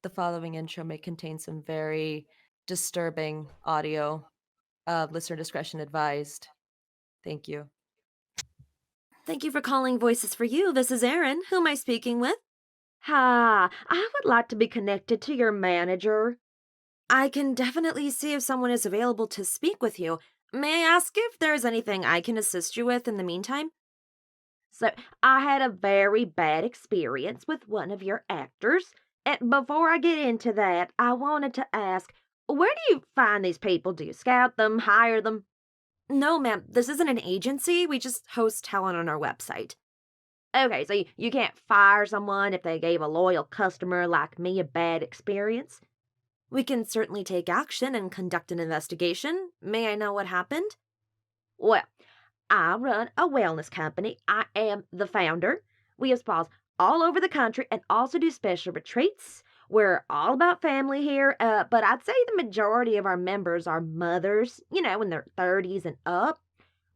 The following intro may contain some very disturbing audio. Listener discretion advised. Thank you. Thank you for calling Voices for You. This is Erin. Who am I speaking with? Hi, I would like to be connected to your manager. I can definitely see if someone is available to speak with you. May I ask if there is anything I can assist you with in the meantime? So, I had a very bad experience with one of your actors. And before I get into that, I wanted to ask, where do you find these people? Do you scout them, hire them? No, ma'am. This isn't an agency. We just host talent on our website. Okay, so you can't fire someone if they gave a loyal customer like me a bad experience? We can certainly take action and conduct an investigation. May I know what happened? Well, I run a wellness company. I am the founder. We have spas all over the country and also do special retreats. We're all about family here, but I'd say the majority of our members are mothers, in their 30s and up.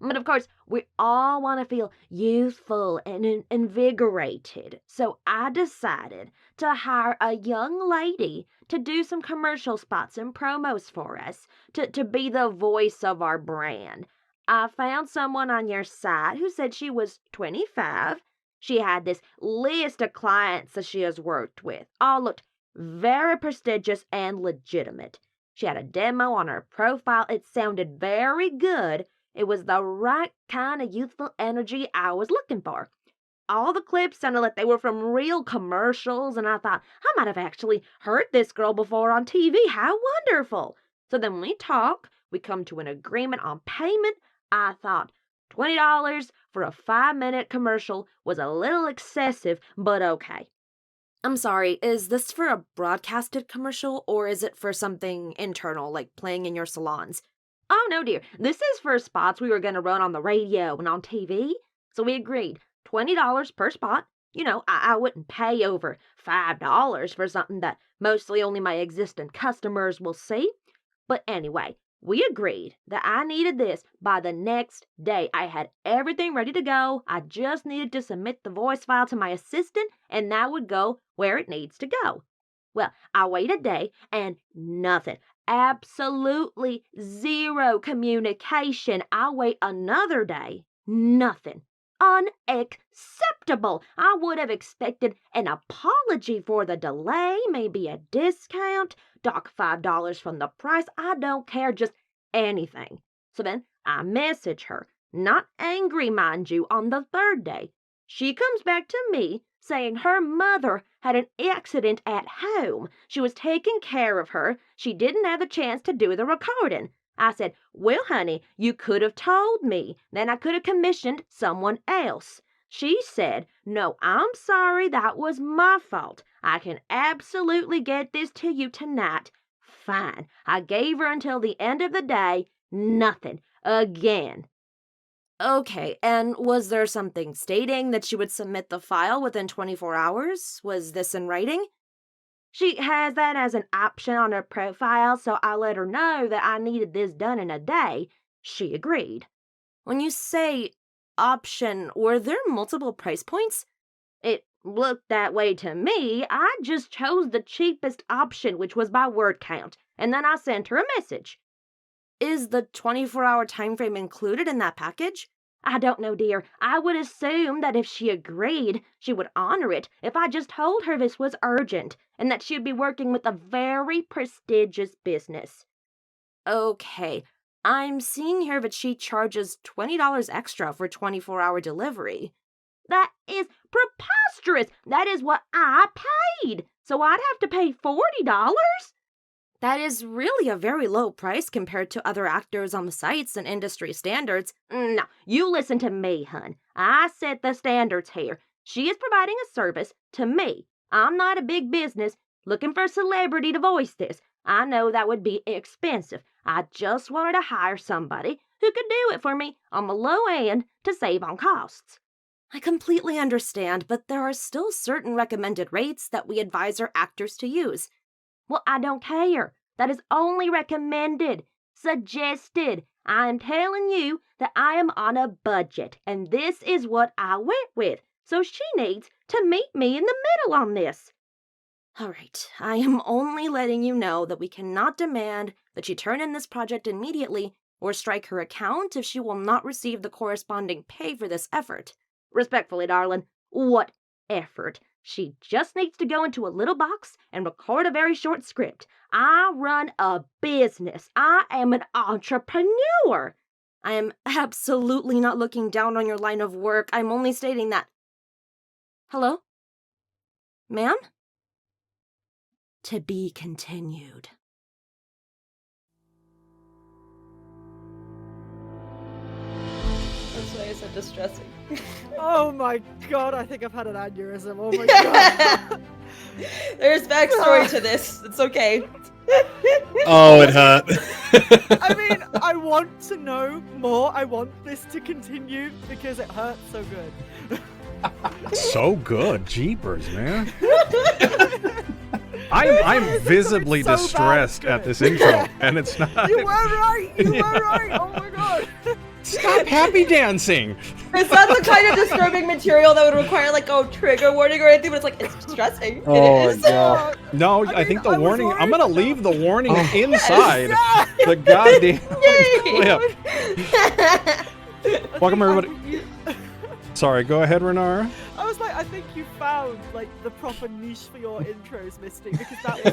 But of course, we all want to feel youthful and invigorated. So I decided to hire a young lady to do some commercial spots and promos for us, to be the voice of our brand. I found someone on your site who said she was 25. She had this list of clients that she has worked with. All looked very prestigious and legitimate. She had a demo on her profile. It sounded very good. It was the right kind of youthful energy I was looking for. All the clips sounded like they were from real commercials, and I thought, I might have actually heard this girl before on TV. How wonderful! So then we talk, we come to an agreement on payment. I thought $20 for a 5-minute commercial was a little excessive, but okay. I'm sorry, is this for a broadcasted commercial or is it for something internal, like playing in your salons? Oh, no, dear. This is for spots we were going to run on the radio and on TV. So we agreed $20 per spot. I wouldn't pay over $5 for something that mostly only my existing customers will see. But anyway, we agreed that I needed this by the next day. I had everything ready to go. I just needed to submit the voice file to my assistant, and that would go where it needs to go. Well, I wait a day and nothing. Absolutely zero communication. I wait another day. Nothing. Unacceptable. I would have expected an apology for the delay, maybe a discount, dock $5 from the price. I don't care, just anything. So then I message her, not angry, mind you, on the third day. She comes back to me saying her mother had an accident at home. She was taking care of her. She didn't have a chance to do the recording. I said, well, honey, you could have told me. Then I could have commissioned someone else. She said, no, I'm sorry. That was my fault. I can absolutely get this to you tonight. Fine. I gave her until the end of the day. Nothing. Again. Okay, and was there something stating that she would submit the file within 24 hours? Was this in writing? She has that as an option on her profile, so I let her know that I needed this done in a day. She agreed. When you say option, were there multiple price points? It looked that way to me. I just chose the cheapest option, which was by word count, and then I sent her a message. Is the 24-hour time frame included in that package? I don't know, dear. I would assume that if she agreed, she would honor it if I just told her this was urgent and that she'd be working with a very prestigious business. Okay, I'm seeing here that she charges $20 extra for 24-hour delivery. That is preposterous. That is what I paid. So I'd have to pay $40? That is really a very low price compared to other actors on the sites and industry standards. No, you listen to me, hun. I set the standards here. She is providing a service to me. I'm not a big business looking for a celebrity to voice this. I know that would be expensive. I just wanted to hire somebody who could do it for me on the low end to save on costs. I completely understand, but there are still certain recommended rates that we advise our actors to use. Well, I don't care. That is only recommended, suggested. I am telling you that I am on a budget, and this is what I went with. So she needs to meet me in the middle on this. All right, I am only letting you know that we cannot demand that she turn in this project immediately or strike her account if she will not receive the corresponding pay for this effort. Respectfully, darling, what effort? She just needs to go into a little box and record a very short script. I run a business. I am an entrepreneur. I am absolutely not looking down on your line of work. I'm only stating that. Hello? Ma'am? To be continued. That's why I said distressing. Oh my god, I think I've had an aneurysm. Oh my god. There's backstory to this. It's okay. Oh, it hurt. I mean, I want to know more. I want this to continue because it hurts so good. So good, jeepers, man. I'm visibly so bad, distressed at good. this intro, and it's not. You were right. You were right. Oh my god. Stop happy dancing. It's not the kind of disturbing material that would require like trigger warning or anything, but it's like it's distressing. Oh, It is. my God. No, I think the I was warning. I'm worried gonna leave the warning inside Yeah. the goddamn Yay! clip. Welcome everybody. Sorry, go ahead, Renara. I was like, I think you found like the proper niche for your intros, Misty, because that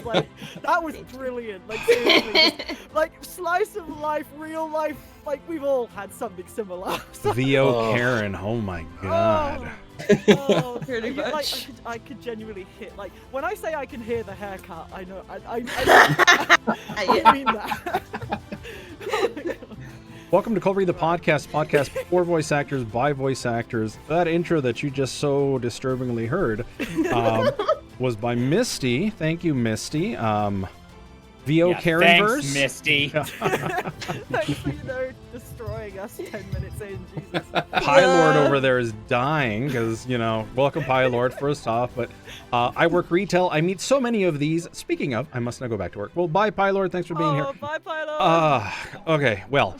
was brilliant. Like seriously, just, like slice of life, real life. Like we've all had something similar. So- VO Karen. Oh my God. Oh, Pretty I could- much. I could genuinely hit. Like when I say I can hear the haircut, I know. I mean that. Oh my God. Welcome to Read the podcast for voice actors by voice actors. That intro that you just so disturbingly heard was by Misty. Thank you, Misty. VO Karen thanks, verse. Misty. Thanks for destroying us 10 minutes in. Jesus. Pylord over there is dying because, welcome Pylord first off. But I work retail. I meet so many of these. Speaking of, I must not go back to work. Well, bye, Pylord. Thanks for being here. Bye, Pilot. Okay, well,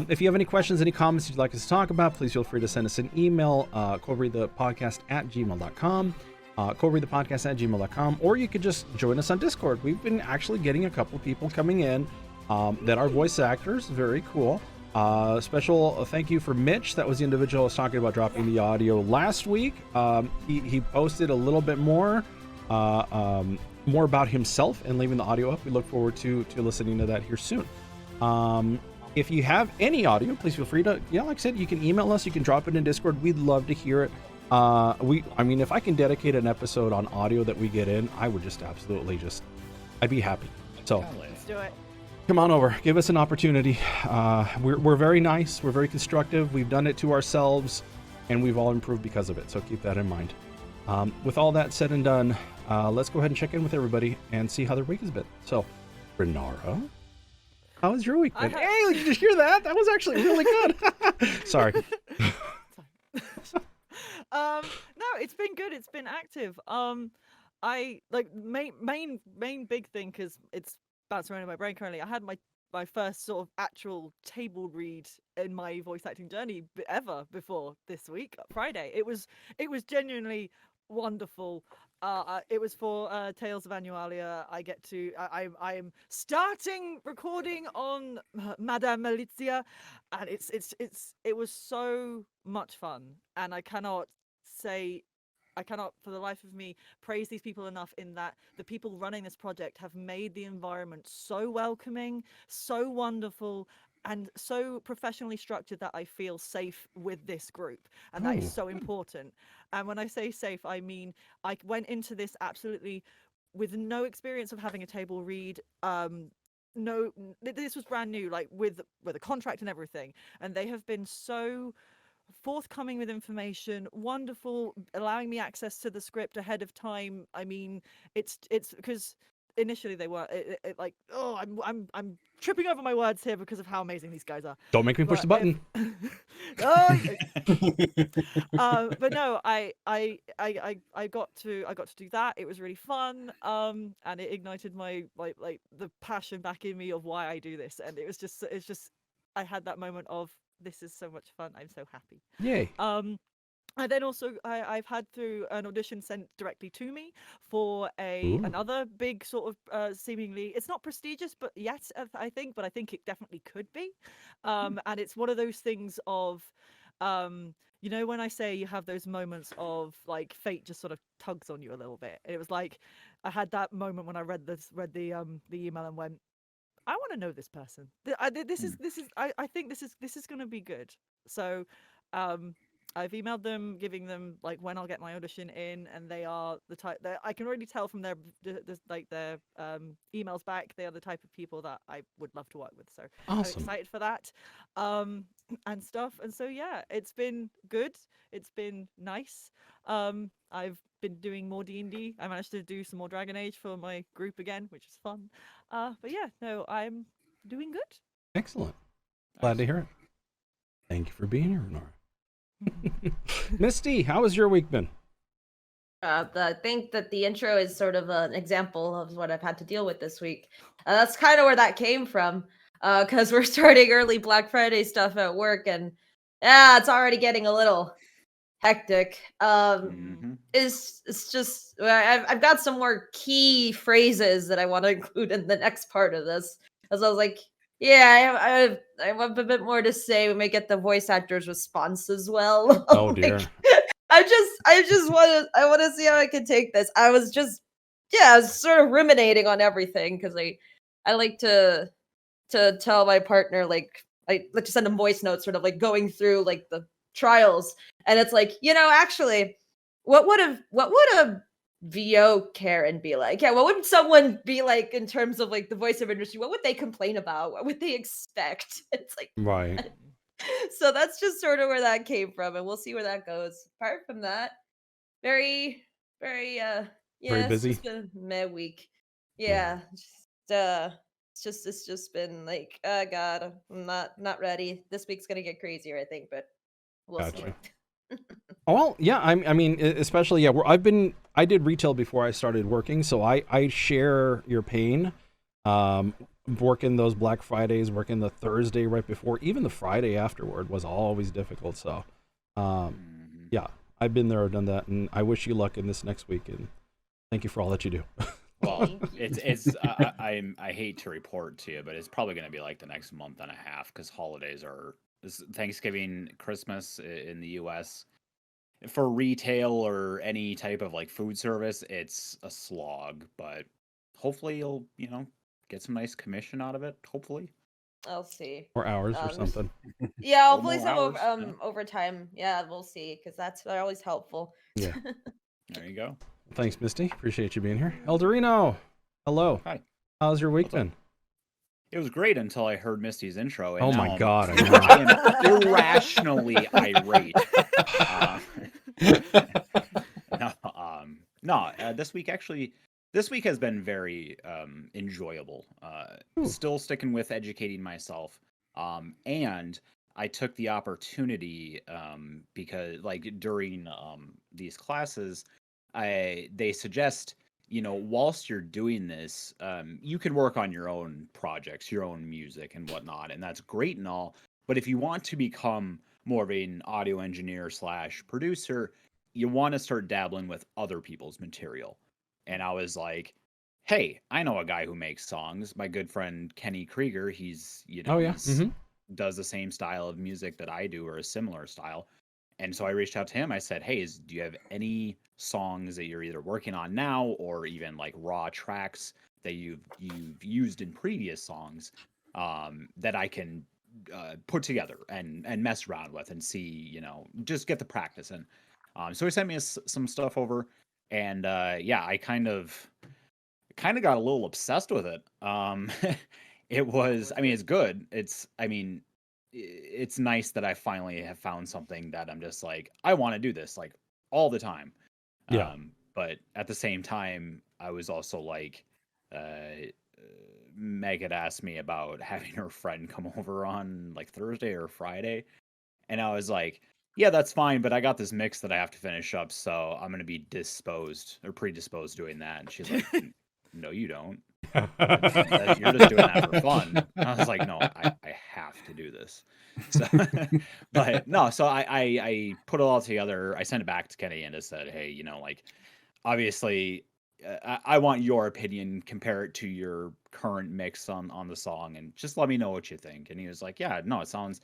if you have any questions, any comments you'd like us to talk about, please feel free to send us an email, ColdReadthePodcast@gmail.com, ColdReadthePodcast@gmail.com, or you could just join us on Discord. We've been actually getting a couple people coming in that are voice actors. Very cool. Special thank you for Mitch. That was the individual I was talking about dropping the audio last week. He posted a little bit more about himself and leaving the audio up. We look forward to listening to that here soon. If you have any audio, please feel free to, like I said, you can email us, you can drop it in Discord. We'd love to hear it. If I can dedicate an episode on audio that we get in, I would just absolutely I'd be happy. So Let's do it. come on over, give us an opportunity. We're very nice, we're very constructive. We've done it to ourselves, and we've all improved because of it. So keep that in mind. With all that said and done, let's go ahead and check in with everybody and see how their week has been. So, Renara, how was your week? Hey, did you hear that? That was actually really good. Sorry. No, it's been good. It's been active. I like main big thing because it's bouncing around in my brain currently. I had my first sort of actual table read in my voice acting journey ever before this week, Friday. It was genuinely wonderful. It was for Tales of Annualia. I am starting recording on Madame Malizia, and it was so much fun, and I cannot for the life of me praise these people enough in that the people running this project have made the environment so welcoming, so wonderful, and so professionally structured that I feel safe with this group, and that is so important. And when I say safe, I mean I went into this absolutely with no experience of having a table read. This was brand new, like with a contract and everything, and they have been so forthcoming with information, wonderful, allowing me access to the script ahead of time. I mean, it's because initially they were I'm tripping over my words here because of how amazing these guys are. Don't make me push the button. But no, I got to do that. It was really fun, and it ignited my like the passion back in me of why I do this, and it's just I had that moment of, this is so much fun. I'm so happy. Yay. And then also, I've had through an audition sent directly to me for Ooh. another big sort of seemingly, it's not prestigious, but yet I think, but I think it definitely could be. And it's one of those things of, you know, when I say you have those moments of like fate just sort of tugs on you a little bit. It was like I had that moment when I read the email and went, I want to know this person. I think this is going to be good. So, um, I've emailed them, giving them like when I'll get my audition in, and they are the type that I can already tell from their emails back. They are the type of people that I would love to work with. So I'm Awesome. excited for that, and stuff. And so yeah, it's been good. It's been nice. I've been doing more D&D. I managed to do some more Dragon Age for my group again, which is fun. But yeah, no, I'm doing good. Excellent. Glad to hear it. Thank you for being here, Renara. Misty, how has your week been? I think that the intro is sort of an example of what I've had to deal with this week. That's kind of where that came from, because we're starting early Black Friday stuff at work, and yeah, it's already getting a little hectic. It's just I've got some more key phrases that I want to include in the next part of this, as I was like, yeah, I have a bit more to say. We may get the voice actor's response as well. Oh dear. I want to see how I can take this. I was sort of ruminating on everything because I like to tell my partner, like, I like to send him voice notes, sort of like going through like the trials, and it's like, actually, what would a VO Karen be like? Yeah, what would someone be like in terms of like the voiceover industry? What would they complain about? What would they expect? It's like, Right. so that's just sort of where that came from, and we'll see where that goes. Apart from that, very, very, Very yeah, it's busy. just been a meh week. Yeah, it's just been like, oh god, I'm not ready. This week's gonna get crazier, I think, but we'll see. Gotcha. Oh, well, yeah. I mean, especially yeah. I did retail before I started working, so I share your pain. Working those Black Fridays, working the Thursday right before, even the Friday afterward was always difficult. So, yeah, I've been there, done that, and I wish you luck in this next week. And thank you for all that you do. Well, I hate to report to you, but it's probably going to be like the next month and a half because holidays are Thanksgiving, Christmas in the U.S. For retail or any type of like food service, it's a slog. But hopefully you'll get some nice commission out of it. Hopefully. I'll see. Or hours or Um, something. yeah, Or hopefully more some hours. Yeah. overtime. Yeah, we'll see, because they're always helpful. Yeah. There you go. Thanks, Misty. Appreciate you being here. Eldurrino, hello. Hi. How's your week What's up? been? It was great until I heard Misty's intro. And Oh now my God, I I know. am irrationally irate. This week has been very enjoyable. Still sticking with educating myself. And I took the opportunity because like during these classes, they suggest, whilst you're doing this, you can work on your own projects, your own music and whatnot, and that's great and all. But if you want to become more of an audio engineer / producer, you want to start dabbling with other people's material. And I was like, hey, I know a guy who makes songs. My good friend Kenny Krieger, he's Oh yeah. does the same style of music that I do or a similar style. And so I reached out to him. I said, hey, do you have any songs that you're either working on now or even like raw tracks that you've used in previous songs that I can put together and mess around with and see, just get the practice in. So he sent me some stuff over, and yeah, I kind of got a little obsessed with it. It was, I mean, it's good. It's nice that I finally have found something that I'm just like, I want to do this like all the time. Yeah. But at the same time, I was also like, Meg had asked me about having her friend come over on like Thursday or Friday. And I was like, yeah, that's fine, but I got this mix that I have to finish up, so I'm going to be predisposed doing that. And she's like, no, you don't. You're just doing that for fun. I was like, no, I have to do this. So, but no, so I put it all together. I sent it back to Kenny and just said, hey, like, obviously, I want your opinion. Compare it to your current mix on the song, and just let me know what you think. And he was like, yeah, no, it sounds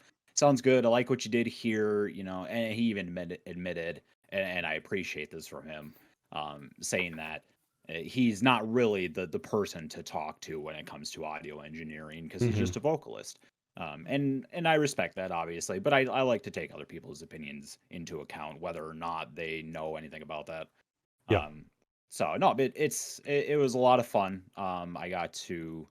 good. I like what you did here, and he even admitted, and I appreciate this from him, saying that he's not really the person to talk to when it comes to audio engineering, because he's just a vocalist. And I respect that, obviously, but I like to take other people's opinions into account, whether or not they know anything about that. Yeah. So no, but it was a lot of fun. I got to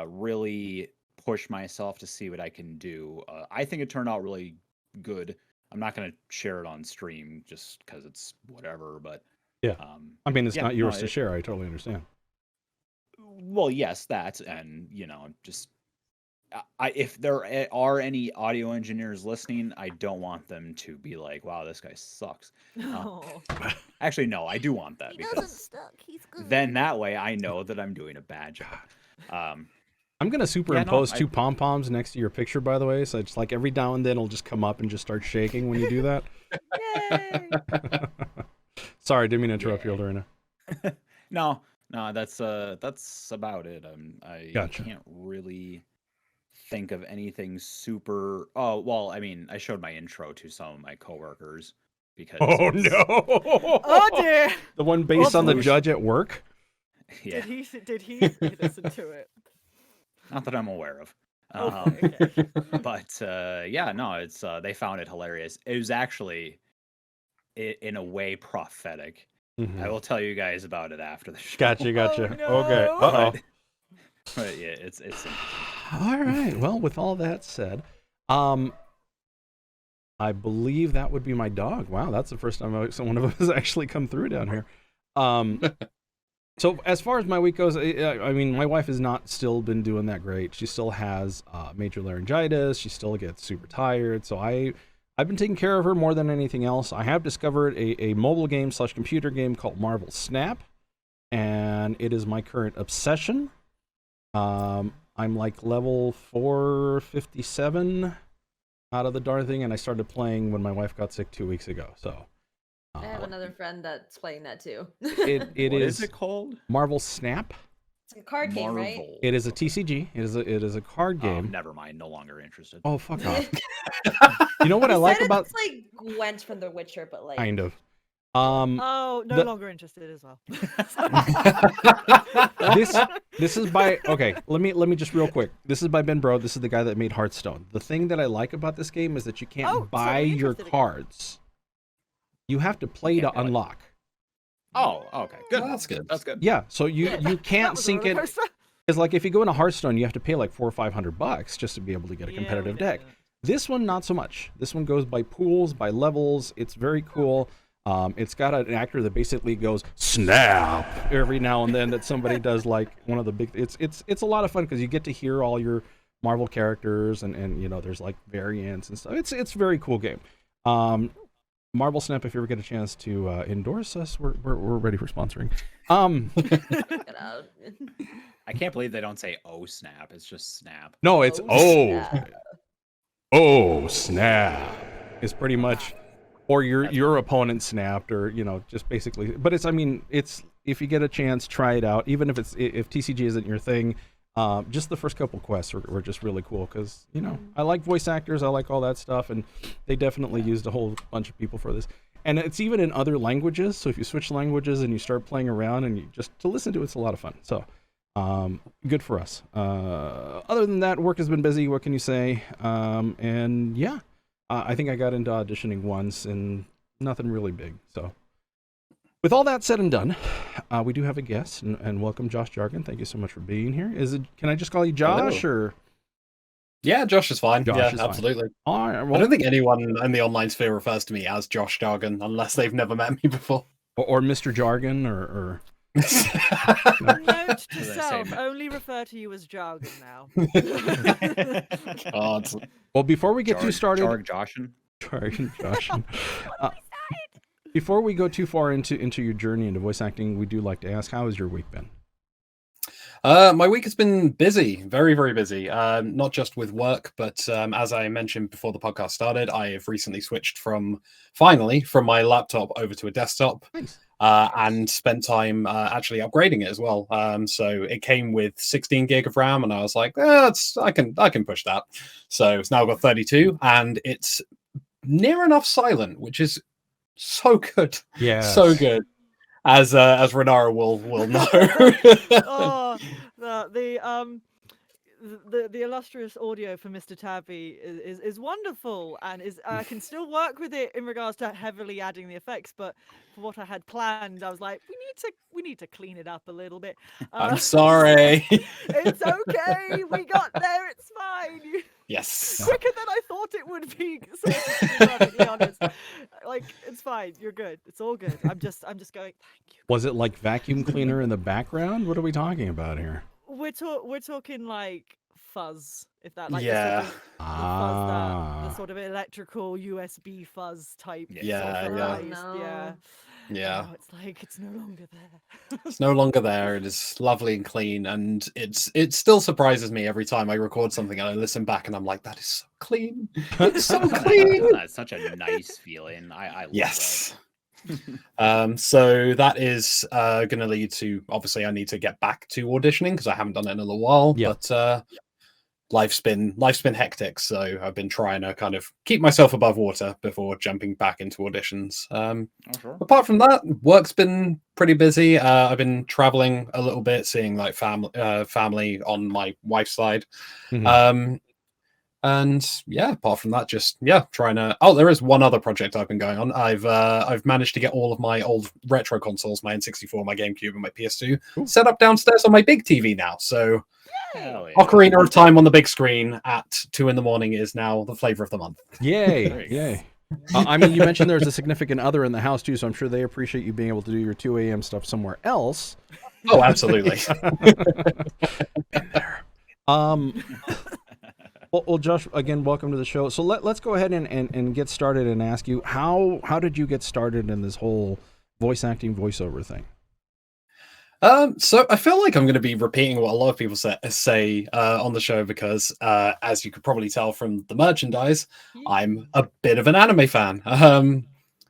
really push myself to see what I can do. I think it turned out really good. I'm not going to share it on stream just because it's whatever, but yeah. I mean, it's yeah, not yours no, to share. I totally understand. Well, yes, that, and just if there are any audio engineers listening, I don't want them to be like, "Wow, this guy sucks." Oh. Actually, no, I do want that He doesn't because suck. He's good. then that way I know that I'm doing a bad job. I'm gonna superimpose two pom poms next to your picture, by the way. So it's like every now and then it'll just come up and just start shaking when you do that. Yay! Sorry, didn't mean to interrupt you, Eldurrino. No, that's about it. I Gotcha. can't really think of anything super. Oh well, I mean, I showed my intro to some of my coworkers because. Oh no! Oh dear! The one based on the Oops. judge at work. Yeah, Did he listen to it? not that I'm aware of. Okay. But yeah, no, it's they found it hilarious. It was actually, in a way, prophetic. Mhm. I will tell you guys about it after the show. Gotcha. Oh, no. Okay. Uh-oh. But yeah, it's interesting. All right. Well, with all that said, I believe that would be my dog. Wow, that's the first time one of us has actually come through down here. So as far as my week goes, I mean, my wife has not still been doing that great. She still has major laryngitis. She still gets super tired. So I've been taking care of her more than anything else. I have discovered a mobile game / computer game called Marvel Snap, and it is my current obsession. I'm like level 457 out of the darn thing, and I started playing when my wife got sick 2 weeks ago. So I have another friend that's playing that too. it What is is it called? Marvel Snap. It's a card game, right? Marvel. It is a TCG. It is a card Oh, game. never mind. No longer interested. Oh, fuck off. You know what I He like said about it's like Gwent from The Witcher, but like kind of Oh, no longer interested as well. this is by okay. Let me just real quick. This is by Ben Bro. This is the guy that made Hearthstone. The thing that I like about this game is that you can't Oh, buy totally your interested again. cards. You have to play to can't play. unlock. Oh, okay, good. That's good. That's good. Yeah, so you That can't was a sync it. roller coaster. Because like if you go into Hearthstone, you have to pay like $400 or $500 just to be able to get a Yeah, competitive we deck. did that. This one, not so much. This one goes by pools, by levels. It's very cool. It's got an actor that basically goes snap every now and then that somebody does like one of the big. It's a lot of fun because you get to hear all your Marvel characters and there's like variants and stuff. It's a very cool game. Marvel Snap, if you ever get a chance to endorse us, we're ready for sponsoring. check it out. I can't believe they don't say "oh snap." It's just "snap." No, it's snap. oh snap. It's pretty much, or your opponent snapped, or just basically. But it's if you get a chance, try it out. Even if TCG isn't your thing, just the first couple quests were just really cool because I like voice actors, I like all that stuff, and they definitely used a whole bunch of people for this. And it's even in other languages, so if you switch languages and you start playing around and you just to listen to it's a lot of fun. So good for us. Other than that, work has been busy. What can you say? And yeah, I think I got into auditioning once and nothing really big. So with all that said and done, we do have a guest, and welcome JoshJargon. Thank you so much for being here. Can I just call you Josh? Hello. Or Yeah, Josh is fine. Josh yeah, is fine. absolutely. all right, I well, don't think anyone in the online sphere refers to me as JoshJargon unless they've never met me before. or Mr. Jargon or Note to As I say, self: ma- only refer to you as jargon now. God. well, before we get too started, Joshin. Jargon, Josh. Before we go too far into your journey into voice acting, we do like to ask, how has your week been? My week has been busy, very, very busy. Not just with work, but as I mentioned before the podcast started, I have recently switched finally from my laptop over to a desktop. Nice. And spent time actually upgrading it as well. So it came with 16 gig of RAM, and I was like, I can push that. So it's now got 32, and it's near enough silent, which is so good. Yeah. So good. As Renara will know. Oh, the illustrious audio for Mr. Tabby is wonderful, and I can still work with it in regards to heavily adding the effects. But for what I had planned, I was like, we need to clean it up a little bit. I'm sorry. It's okay. We got there. It's fine. Yes. Quicker than I thought it would be. To be perfectly honest, like it's fine. You're good. It's all good. I'm just going. Thank you. Was it like vacuum cleaner in the background? What are we talking about here? We're talking like fuzz, if that like Yeah. the fuzz, the sort of electrical USB fuzz type. Yeah, sort of yeah. device, Oh, no. yeah. Yeah. Oh, it's like it's no longer there. It's no longer there. It is lovely and clean, and it still surprises me every time I record something and I listen back and I'm like, that is so clean. It's so clean. That's such a nice feeling. I love Yes. So that is going to lead to, obviously I need to get back to auditioning because I haven't done it in a little while. Yeah. But life's been hectic, so I've been trying to kind of keep myself above water before jumping back into auditions. Sure. Apart from that, work's been pretty busy. I've been traveling a little bit, seeing like family on my wife's side. Mhm. And yeah, apart from that, just trying to. Oh, there is one other project I've been going on. I've managed to get all of my old retro consoles, my N64, my GameCube, and my PS2, set up downstairs on my big TV now. So, Hell yeah. Ocarina of Time on the big screen at 2 a.m. is now the flavor of the month. Yay! Nice. Yay! I mean, you mentioned there's a significant other in the house too, so I'm sure they appreciate you being able to do your 2 a.m. stuff somewhere else. Oh, absolutely. Well, Josh, again, welcome to the show. So let's go ahead and get started and ask you, how did you get started in this whole voice acting, voiceover thing? So I feel like I'm going to be repeating what a lot of people say on the show because, as you could probably tell from the merchandise, I'm a bit of an anime fan.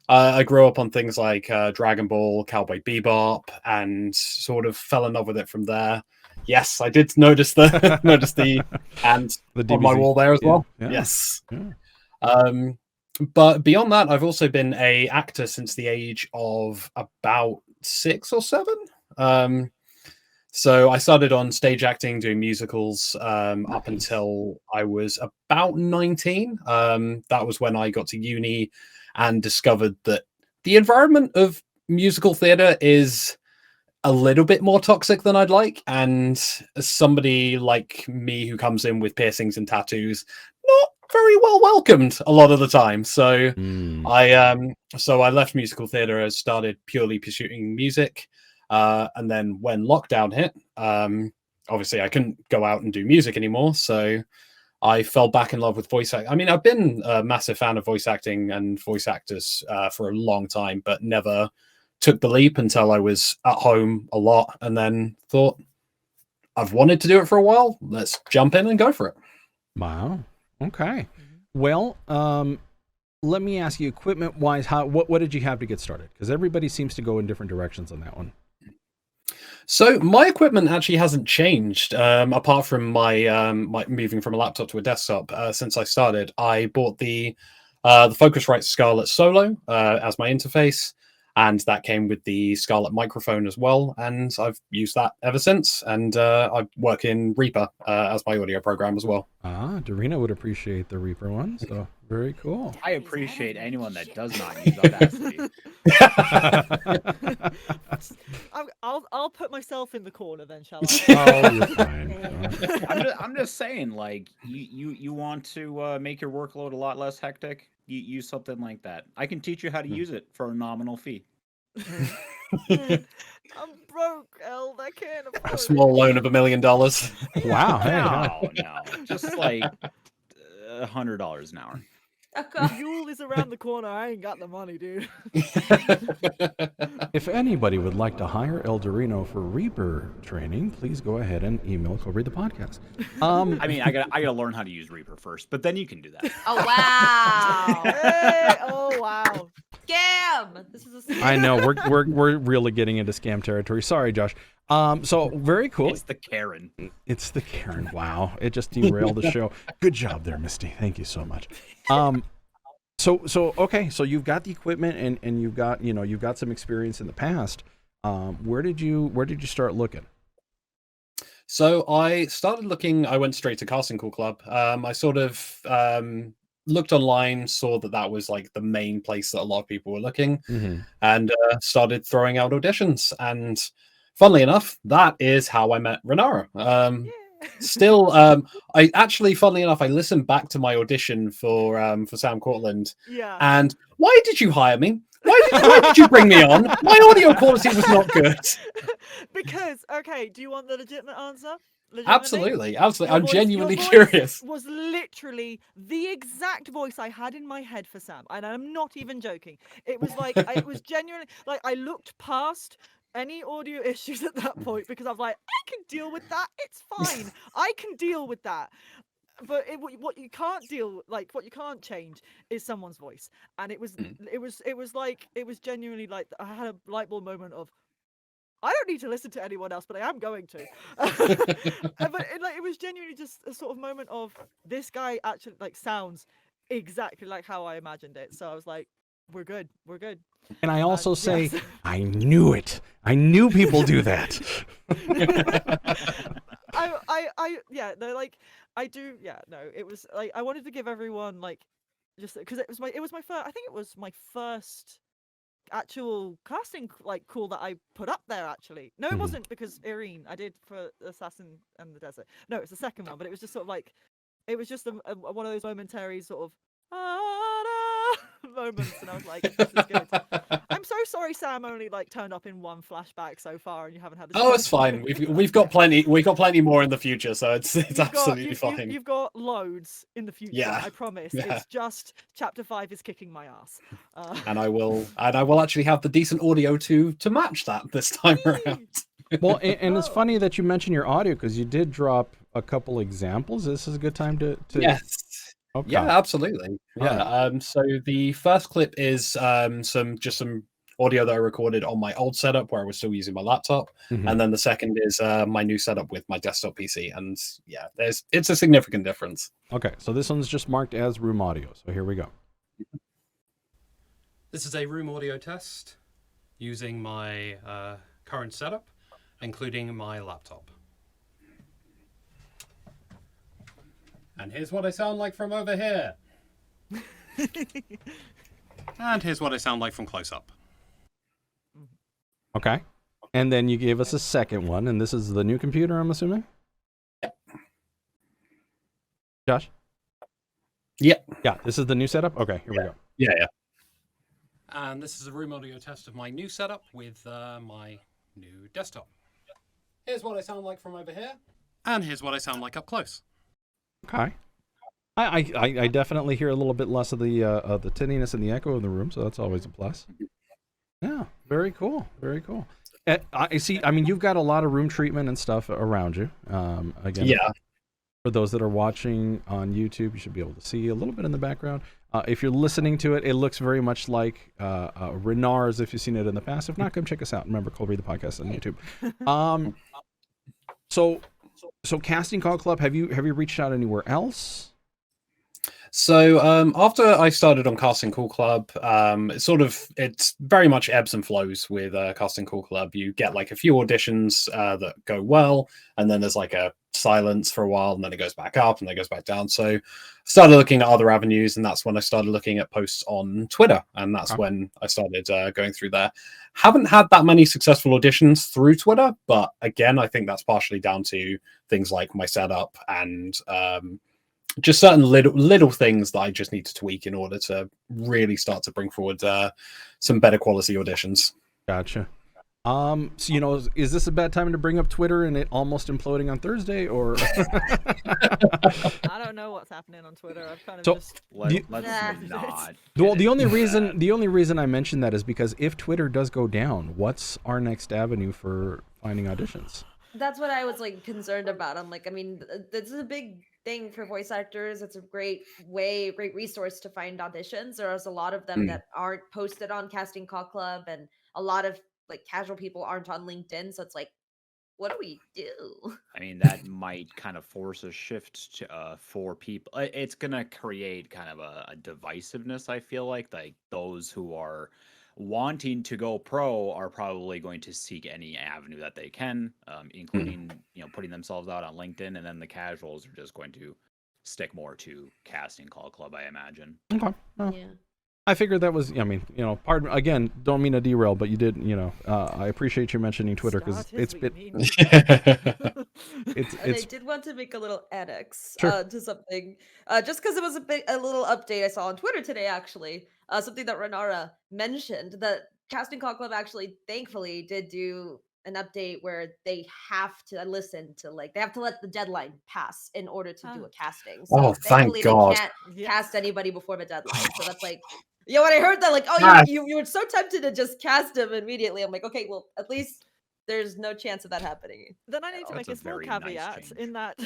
I grew up on things like Dragon Ball, Cowboy Bebop, and sort of fell in love with it from there. Yes, I did notice the and The on my DBZ. wall there as well. Yeah. Yes. Yeah. But beyond that, I've also been an actor since the age of about 6 or 7. So I started on stage acting, doing musicals up until I was about 19. That was when I got to uni and discovered that the environment of musical theatre is a little bit more toxic than I'd like. And as somebody like me who comes in with piercings and tattoos, not very well welcomed a lot of the time. So I left musical theatre and started purely pursuing music. And then when lockdown hit, obviously I couldn't go out and do music anymore. So I fell back in love with voice acting. I mean, I've been a massive fan of voice acting and voice actors for a long time, but never took the leap until I was at home a lot and then thought, I've wanted to do it for a while. Let's jump in and go for it. Wow. Okay. Well, let me ask you, equipment-wise, what did you have to get started? Because everybody seems to go in different directions on that one. So my equipment actually hasn't changed, apart from my moving from a laptop to a desktop. Since I started, I bought the Focusrite Scarlett Solo as my interface, and that came with the Scarlett microphone as well. And I've used that ever since. And I work in Reaper as my audio program as well. Eldurrino would appreciate the Reaper one, so very cool. I appreciate anyone that does not use Audacity. I'll put myself in the corner then, shall I? Oh, you're fine. I'm just saying, like, you want to make your workload a lot less hectic? You use something like that. I can teach you how to use it for a nominal fee. I'm broke, Eld. I can't afford A small loan of $1 million. Wow. Hey, No, just like $100 an hour. Yule is around the corner. I ain't got the money, dude. If anybody would like to hire Eldurrino for Reaper training, please go ahead and email ColdReadthePodcast. I mean, I gotta learn how to use Reaper first, but then you can do that. Oh wow! Hey, oh wow! Scam! This is a scam. I know we're really getting into scam territory. Sorry, Josh. So very cool. It's the Karen. It's the Karen. Wow, it just derailed the show. Good job there, Misty. Thank you so much. So okay, so you've got the equipment and you've got some experience in the past. Where did you start looking? So I started looking. I went straight to Casting Call Club. I sort of looked online, saw that was like the main place that a lot of people were looking, and started throwing out auditions. And funnily enough, that is how I met Renara. Still, I actually, funnily enough, I listened back to my audition for Sam Cortland. Yeah. And why did you hire me? Why did you bring me on? My audio quality was not good. Because, okay, do you want the legitimate answer? Absolutely. Your I'm voice- genuinely your voice curious. Was literally the exact voice I had in my head for Sam, and I'm not even joking. It was like it was genuinely like I looked past any audio issues at that point because I was like, I can deal with that. It's fine. I can deal with that. But what you can't what you can't change is someone's voice, and it was genuinely like I had a light bulb moment of, I don't need to listen to anyone else, but I am going to. But it was genuinely just a sort of moment of, this guy actually sounds exactly like how I imagined it. So I was like, we're good. And I also say, yes. I knew it. I knew people do that. It was like I wanted to give everyone just because it was my first. I think it was my first actual casting call that I put up there. Actually, no, it wasn't, because Irene I did for Assassin and the Desert. No, it's the second one, but it was just sort of it was just one of those momentary sort of moments, and I was like, this is good. I'm so sorry Sam only turned up in one flashback so far and you haven't had the Oh, it's fine. We've got plenty more in the full so it's absolutely fine. You've got loads in the future. Yeah. I promise. Yeah. It's just chapter 5 is kicking my ass. And I will actually have the decent audio to match that this time around. Well, and it's funny that you mention your audio, because you did drop a couple examples. This is a good time to... Yes. Okay. Yeah, absolutely. Yeah. So the first clip is some audio that I recorded on my old setup where I was still using my laptop, and then the second is my new setup with my desktop PC. And yeah, it's a significant difference. Okay, so this one's just marked as room audio. So here we go. This is a room audio test using my current setup, including my laptop. And here's what I sound like from over here. And here's what I sound like from close up. Okay. And then you gave us a second one, and this is the new computer, I'm assuming? Yep. Josh? Yep. Yeah, this is the new setup? Okay, here we go. Yeah. And this is a room audio test of my new setup with my new desktop. Here's what I sound like from over here. And here's what I sound like up close. Okay. I definitely hear a little bit less of the tinniness and the echo in the room, so that's always a plus. Yeah, very cool. Very cool. I see. I mean, you've got a lot of room treatment and stuff around you. Again, Yeah. For those that are watching on YouTube, you should be able to see a little bit in the background. If you're listening to it, it looks very much like Renara's, if you've seen it in the past. If not, come check us out. Remember, Cold Read the Podcast on YouTube. So Casting Call Club, have you reached out anywhere else? So after I started on Casting Call Club, it's very much ebbs and flows with Casting Call Club. You get a few auditions that go well, and then there's a silence for a while, and then it goes back up and then it goes back down. So I started looking at other avenues, and that's when I started looking at posts on Twitter, and that's when I started going through there. Haven't had that many successful auditions through Twitter, but again, I think that's partially down to things like my setup and just certain little things that I just need to tweak in order to really start to bring forward some better quality auditions. Gotcha. So is this a bad time to bring up Twitter and it almost imploding on Thursday, or? I don't know what's happening on Twitter. I've kind of So, just. Let's Nah. not. Well, get the only into reason that. the only reason I mentioned that is because if Twitter does go down, what's our next avenue for finding auditions? That's what I was like concerned about. I'm like, I mean, this is a big thing for voice actors. It's a great resource to find auditions. There's a lot of them Mm. that aren't posted on Casting Call Club, and a lot of like casual people aren't on LinkedIn. So it's like, what do we do? I mean, that might kind of force a shift to, for people. It's gonna create kind of a divisiveness. I feel like those who are wanting to go pro are probably going to seek any avenue that they can, including putting themselves out on LinkedIn, and then the casuals are just going to stick more to Casting Call Club, I imagine. Okay. Well, Yeah. I figured that was. I mean, pardon again. Don't mean to derail, but you did. I appreciate you mentioning Twitter because Start it's is been. what you mean. It's And I it's did want to make a little annex Sure. to something, just because it was a little update I saw on Twitter today. Actually, something that Renara mentioned that Casting Call Club actually, thankfully, did do an update where they have to listen to they have to let the deadline pass in order to do a casting. So Oh, thank thankfully, they God. can't Yes. cast anybody before the deadline. So that's like. When I heard that, like, oh, Yes. you were so tempted to just cast him immediately. I'm like, okay, well, at least there's no chance of that happening. Then I need to That's make a a small very nice caveat change. in that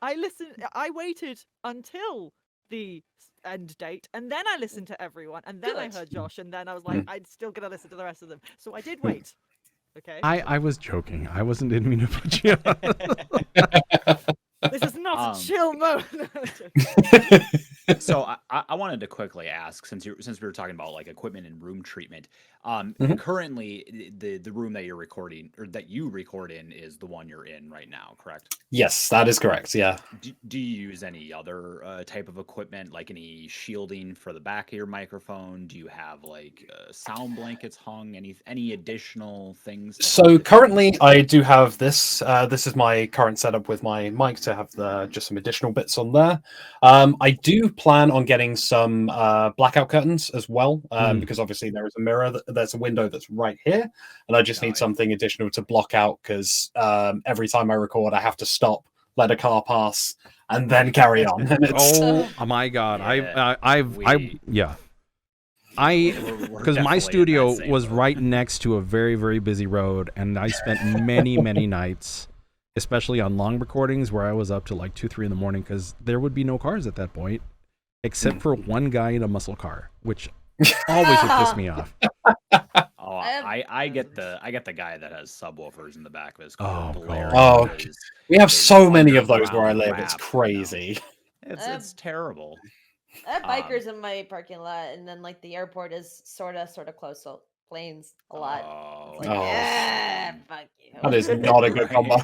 I waited until the end date, and then I listened to everyone, and then I Good. heard Josh, and then I was like, I'm still gonna listen to the rest of them. So I did wait. Okay. I was joking. I didn't mean to put you on. This is not a Um, chill moment. So I wanted to quickly ask, since we were talking about like equipment and room treatment, Mhm. currently the room that you're recording or that you record in is the one you're in right now, correct? Yes, that is correct. Yeah. Do you use any other type of equipment, like any shielding for the back of your microphone? Do you have like sound blankets hung? Any additional things? To help So with currently, I do have this. This is my current setup with my mic to have just some additional bits on there. I do plan on getting some blackout curtains as well, because obviously there is a mirror. There's a window that's right here, and I just Oh, need yeah. something additional to block out because every time I record, I have to stop, let a car pass, and then carry on. And it's Oh my God! Yeah, we're Because my definitely in that studio same was boat. right next to a very, very busy road, and I spent many, many nights, especially on long recordings, where I was up to like 2, 3 in the morning because there would be no cars at that point, except for one guy in a muscle car, which always would piss me off. Oh, I get the guy that has subwoofers in the back of his car Oh, blaring. God. with his- we have his so many of those where I underground live. rap, It's you know. crazy. It's terrible. I have bikers in my parking lot, and then like the airport is sort of close, so planes a lot. Oh, It's like, Oh. yeah, fuck you. That is not a good combo.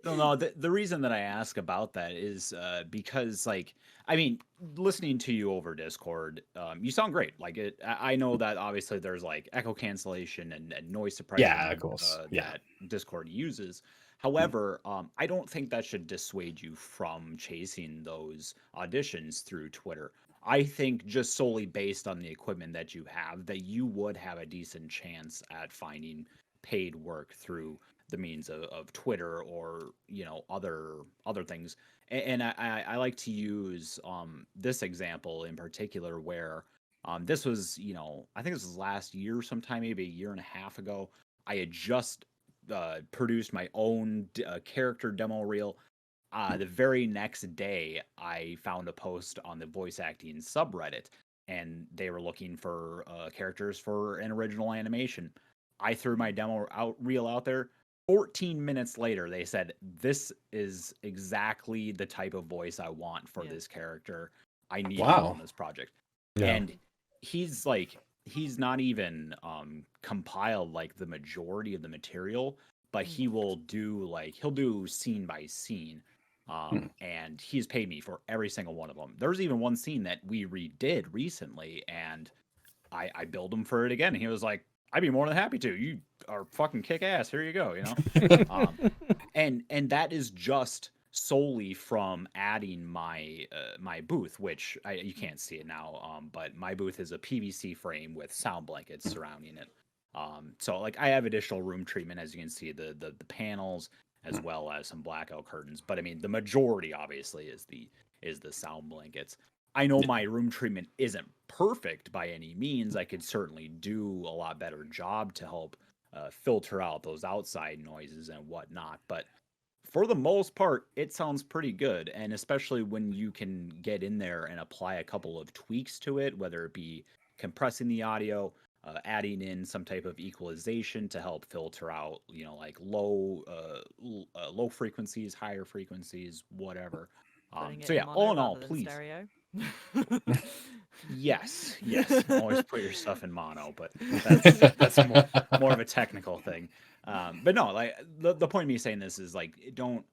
No, the reason that I ask about that is because, like, I mean, listening to you over Discord, you sound great. Like, I know that obviously there's like echo cancellation and noise suppression. Yeah, of course. Yeah. That Discord uses. However, I don't think that should dissuade you from chasing those auditions through Twitter. I think just solely based on the equipment that you have, that you would have a decent chance at finding paid work through the means of Twitter or other things. And I like to use this example in particular where this was I think this was last year sometime, maybe a year and a half ago. I had just produced my own character demo reel. The very next day, I found a post on the voice acting subreddit, and they were looking for characters for an original animation. I threw my demo reel out there. 14 minutes later, they said, "This is exactly the type of voice I want for this character. I need you Wow. on this project." Yeah. And he's not even compiled like the majority of the material, but he'll do scene by scene. And he's paid me for every single one of them. There's even one scene that we redid recently, and I billed him for it again. And he was like, "I'd be more than happy to. You are fucking kick ass. Here you go." And that is just solely from adding my my booth, which you can't see it now, but my booth is a PVC frame with sound blankets surrounding it. So like I have additional room treatment, as you can see, the panels as well as some blackout curtains. But I mean, the majority obviously is the sound blankets. I know my room treatment isn't perfect by any means. I could certainly do a lot better job to help filter out those outside noises and whatnot. But for the most part, it sounds pretty good. And especially when you can get in there and apply a couple of tweaks to it, whether it be compressing the audio, adding in some type of equalization to help filter out, like low frequencies, higher frequencies, whatever. Putting it So in yeah, mono all in all, rather than please. stereo. Yes. Always put your stuff in mono, but that's more of a technical thing. But no, like the point of me saying this is like don't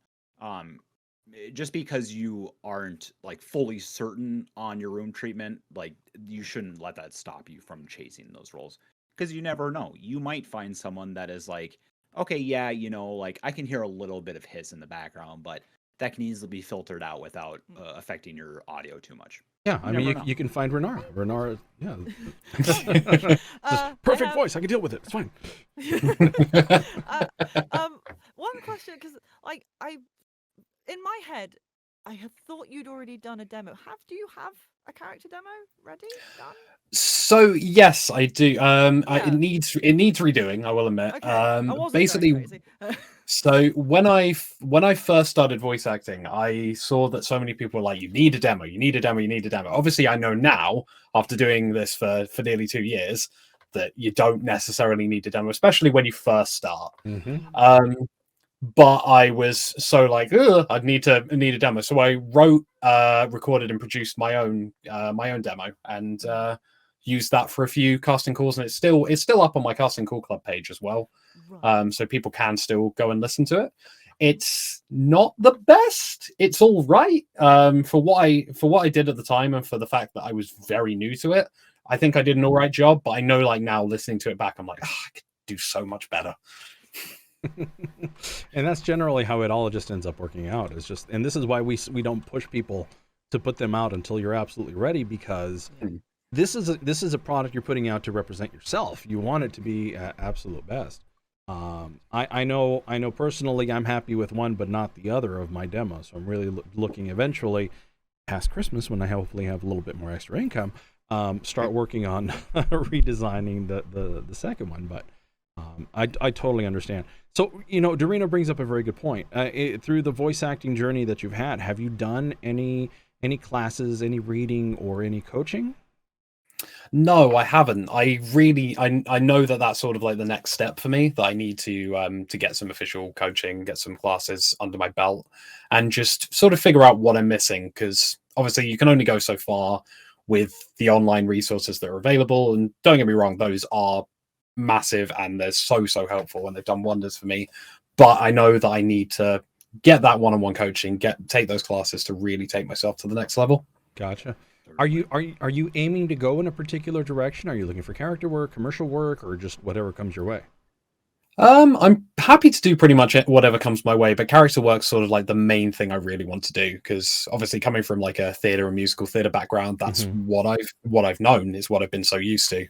just because you aren't like fully certain on your room treatment, like you shouldn't let that stop you from chasing those roles, because you never know. You might find someone that is like, okay, yeah, like I can hear a little bit of hiss in the background, but that can easily be filtered out without affecting your audio too much. Yeah, I mean, never know. you can find Renara. Renara, yeah. I Perfect have- voice. I can deal with it. It's fine. One question, because like in my head, I had thought you'd already done a demo. Do you have a character demo ready, done? So yes, I do. Yeah. It needs redoing, I will admit. Okay, I wasn't Basically, going crazy. so when I first started voice acting, I saw that so many people were like, "You need a demo. You need a demo. You need a demo." Obviously, I know now, after doing this for nearly 2 years, that you don't necessarily need a demo, especially when you first start. But I was so like, I'd need a demo. So I wrote, recorded, and produced my own demo, and used that for a few casting calls, and it's still up on my casting call club page as well. Right. So people can still go and listen to it. It's not the best. It's all right. For what I did at the time, and for the fact that I was very new to it, I think I did an all right job. But I know, like now listening to it back, I'm like, I could do so much better. And that's generally how it all just ends up working out. It's just, and this is why we don't push people to put them out until you're absolutely ready, because this is a product you're putting out to represent yourself. You want it to be absolute best. I know personally I'm happy with one but not the other of my demos. So I'm really looking eventually past Christmas, when I hopefully have a little bit more extra income, start working on redesigning the second one. But I totally understand. So, Dorino brings up a very good point. Through the voice acting journey that you've had, have you done any classes, any reading, or any coaching? No, I haven't. I know that that's sort of like the next step for me, that I need to get some official coaching, get some classes under my belt, and just sort of figure out what I'm missing, because obviously you can only go so far with the online resources that are available. And don't get me wrong, those are massive and they're so helpful, and they've done wonders for me. But I know that I need to get that one-on-one coaching, take those classes to really take myself to the next level. Gotcha. Are you aiming to go in a particular direction? Are you looking for character work, commercial work, or just whatever comes your way? I'm happy to do pretty much whatever comes my way, but character work's sort of like the main thing I really want to do, because obviously coming from like a theater and musical theater background, that's what I've known, is what I've been so used to.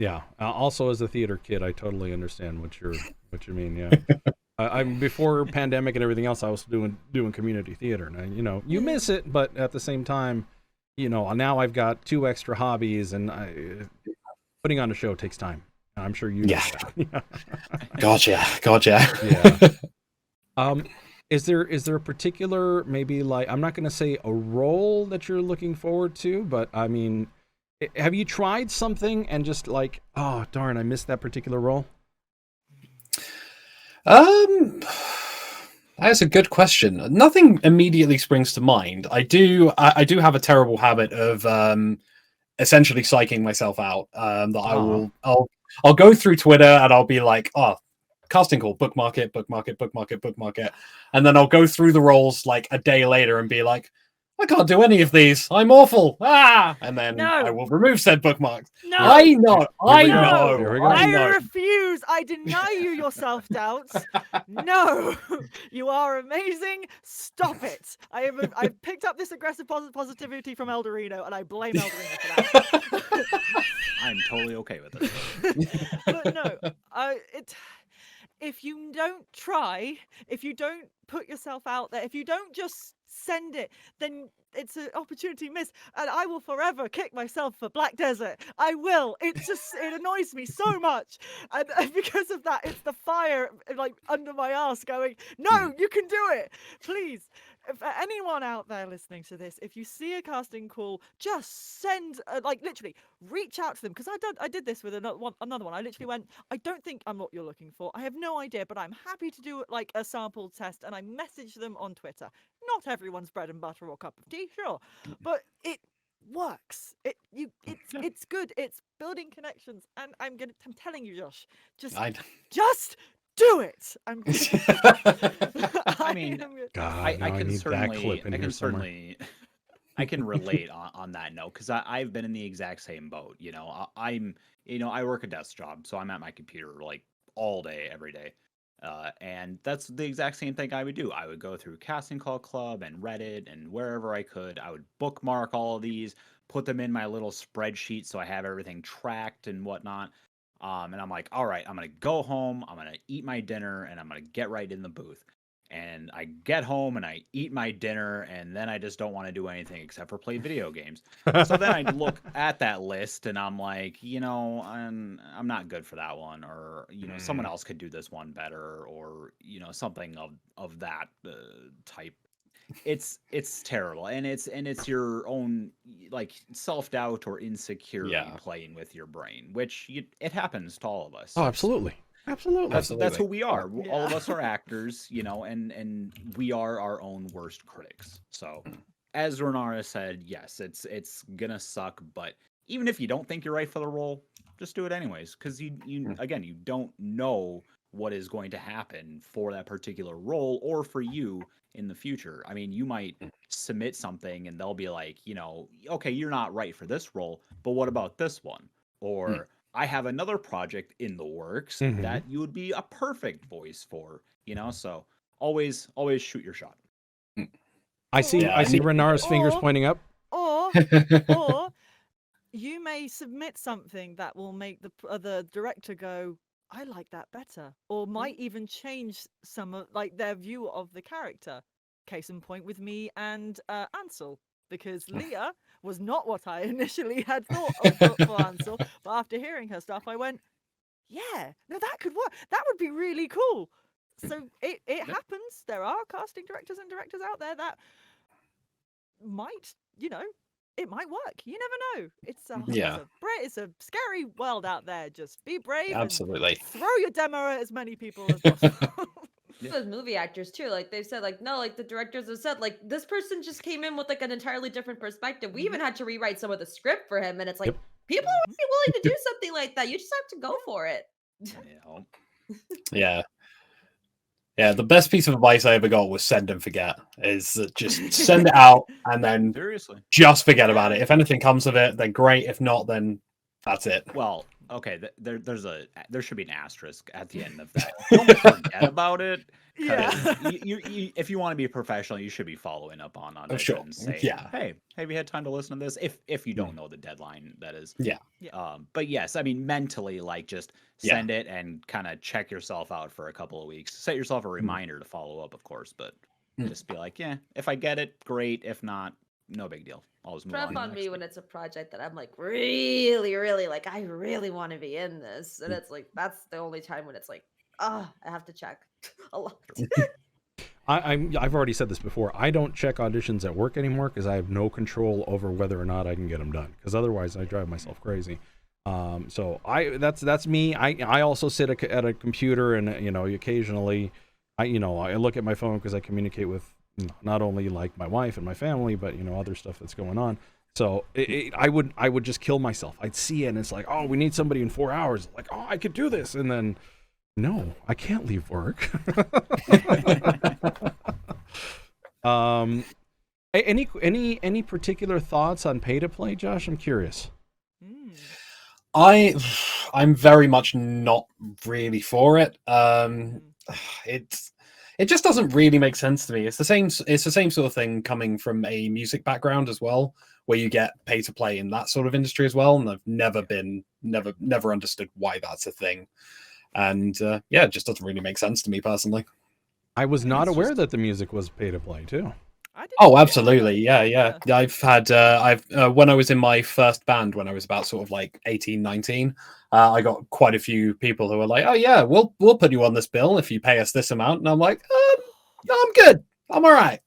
Yeah. Also, as a theater kid, I totally understand what you mean. Yeah. I'm before pandemic and everything else, I was doing community theater, and you miss it, but at the same time, now I've got 2 extra hobbies, and putting on a show takes time. I'm sure you. Yeah. Gotcha. Yeah. Is there a particular, maybe, like, I'm not going to say a role that you're looking forward to, but I mean, have you tried something and just like, oh darn, I missed that particular role? That's a good question. Nothing immediately springs to mind. I do have a terrible habit of essentially psyching myself out. I'll go through Twitter and I'll be like, casting call, bookmark it, and then I'll go through the roles like a day later and be like, I can't do any of these. I'm awful. Ah! And then No. I will remove said bookmarks. No. I know. I we go. know. Here we go. I know. refuse. I deny you your self-doubts. No, you are amazing. Stop it. I've picked up this aggressive positivity from Eldurrino, and I blame Eldurrino for that. I'm totally okay with it. But no, if you don't try, if you don't put yourself out there, if you don't just send it, then it's an opportunity missed, and I will forever kick myself for Black Desert. I will. It annoys me so much, and because of that, it's the fire like under my ass going, no, you can do it, please. For anyone out there listening to this, if you see a casting call, just send, like, literally reach out to them, because I did this with another one. I literally went, I don't think I'm what you're looking for. I have no idea, but I'm happy to do like a sample test, and I messaged them on Twitter. Not everyone's bread and butter or cup of tea, sure, but it works. It's good. It's building connections, and I'm telling you, Josh, just do it. I mean, God, I now can need that clip in I here can somewhere. certainly, I can relate on that note, because I've been in the exact same boat. You know, I work a desk job, so I'm at my computer like all day, every day. And that's the exact same thing I would do. I would go through Casting Call Club and Reddit and wherever I could. I would bookmark all of these, put them in my little spreadsheet so I have everything tracked and whatnot. And I'm like, all right, I'm going to go home, I'm going to eat my dinner, and I'm going to get right in the booth. And I get home and I eat my dinner, and then I just don't want to do anything except for play video games. So then I look at that list and I'm like, I'm not good for that one, or someone else could do this one better, or something of that type. It's terrible, and it's your own like self-doubt or insecurity playing with your brain, which it happens to all of us. Oh, absolutely. That's who we are. All of us are actors, and we are our own worst critics. So, as Renara said, yes, it's gonna suck, but even if you don't think you're right for the role, just do it anyways, because you don't know what is going to happen for that particular role or for you in the future. I mean, you might submit something and they'll be like, okay, you're not right for this role, but what about this one? Or I have another project in the works that you would be a perfect voice for, so always shoot your shot. I see Renara's fingers pointing up. Or you may submit something that will make the director go, I like that better, or might even change some of like their view of the character. Case in point with me and Ansel, because Leah was not what I initially had thought of for Ansel, but after hearing her stuff, I went, yeah, no, that could work. That would be really cool. So it happens. There are casting directors and directors out there that might, it might work. You never know. It's a scary world out there. Just be brave. Absolutely. And throw your demo at as many people as possible. Those movie actors too, like they've said, like, no, like the directors have said, like, this person just came in with like an entirely different perspective. We even had to rewrite some of the script for him, and it's like people are willing to do something like that. You just have to go for it. Yeah. Yeah, the best piece of advice I ever got was send and forget. Is just send it out and then Seriously, just forget about it. If anything comes of it, then great. If not, then that's it. Well, okay, there should be an asterisk at the end of that. Don't forget about it. Yeah. You if you want to be a professional, you should be following up on auditions. Sure. Saying, Yeah. Hey, have you had time to listen to this? If you don't know the deadline, that is. Yeah. But yes, I mean mentally, like just send it and kind of check yourself out for a couple of weeks. Set yourself a reminder to follow up, of course, but just be like, yeah, if I get it, great. If not, no big deal. Always move Rough on me when it's a project that I'm like really, really like I really want to be in this, and it's like that's the only time when it's like, I have to check a lot. I've already said this before. I don't check auditions at work anymore because I have no control over whether or not I can get them done. Because otherwise, I drive myself crazy. So that's me. I also sit at a computer, and occasionally, I look at my phone because I communicate with not only like my wife and my family, but other stuff that's going on. So I would just kill myself. I'd see it, and it's like, oh, we need somebody in 4 hours. Like, oh, I could do this, and then. No, I can't leave work. Any particular thoughts on pay to play, Josh? I'm curious. I'm very much not really for it. It just doesn't really make sense to me. It's the same sort of thing coming from a music background as well, where you get pay to play in that sort of industry as well. And I've never understood why that's a thing. And it just doesn't really make sense to me personally. I was not aware that the music was pay to play too. Oh, absolutely. Yeah. I've had, when I was in my first band, when I was about sort of like 18, 19, I got quite a few people who were like, oh yeah, we'll put you on this bill if you pay us this amount. And I'm like, no, I'm good. I'm all right.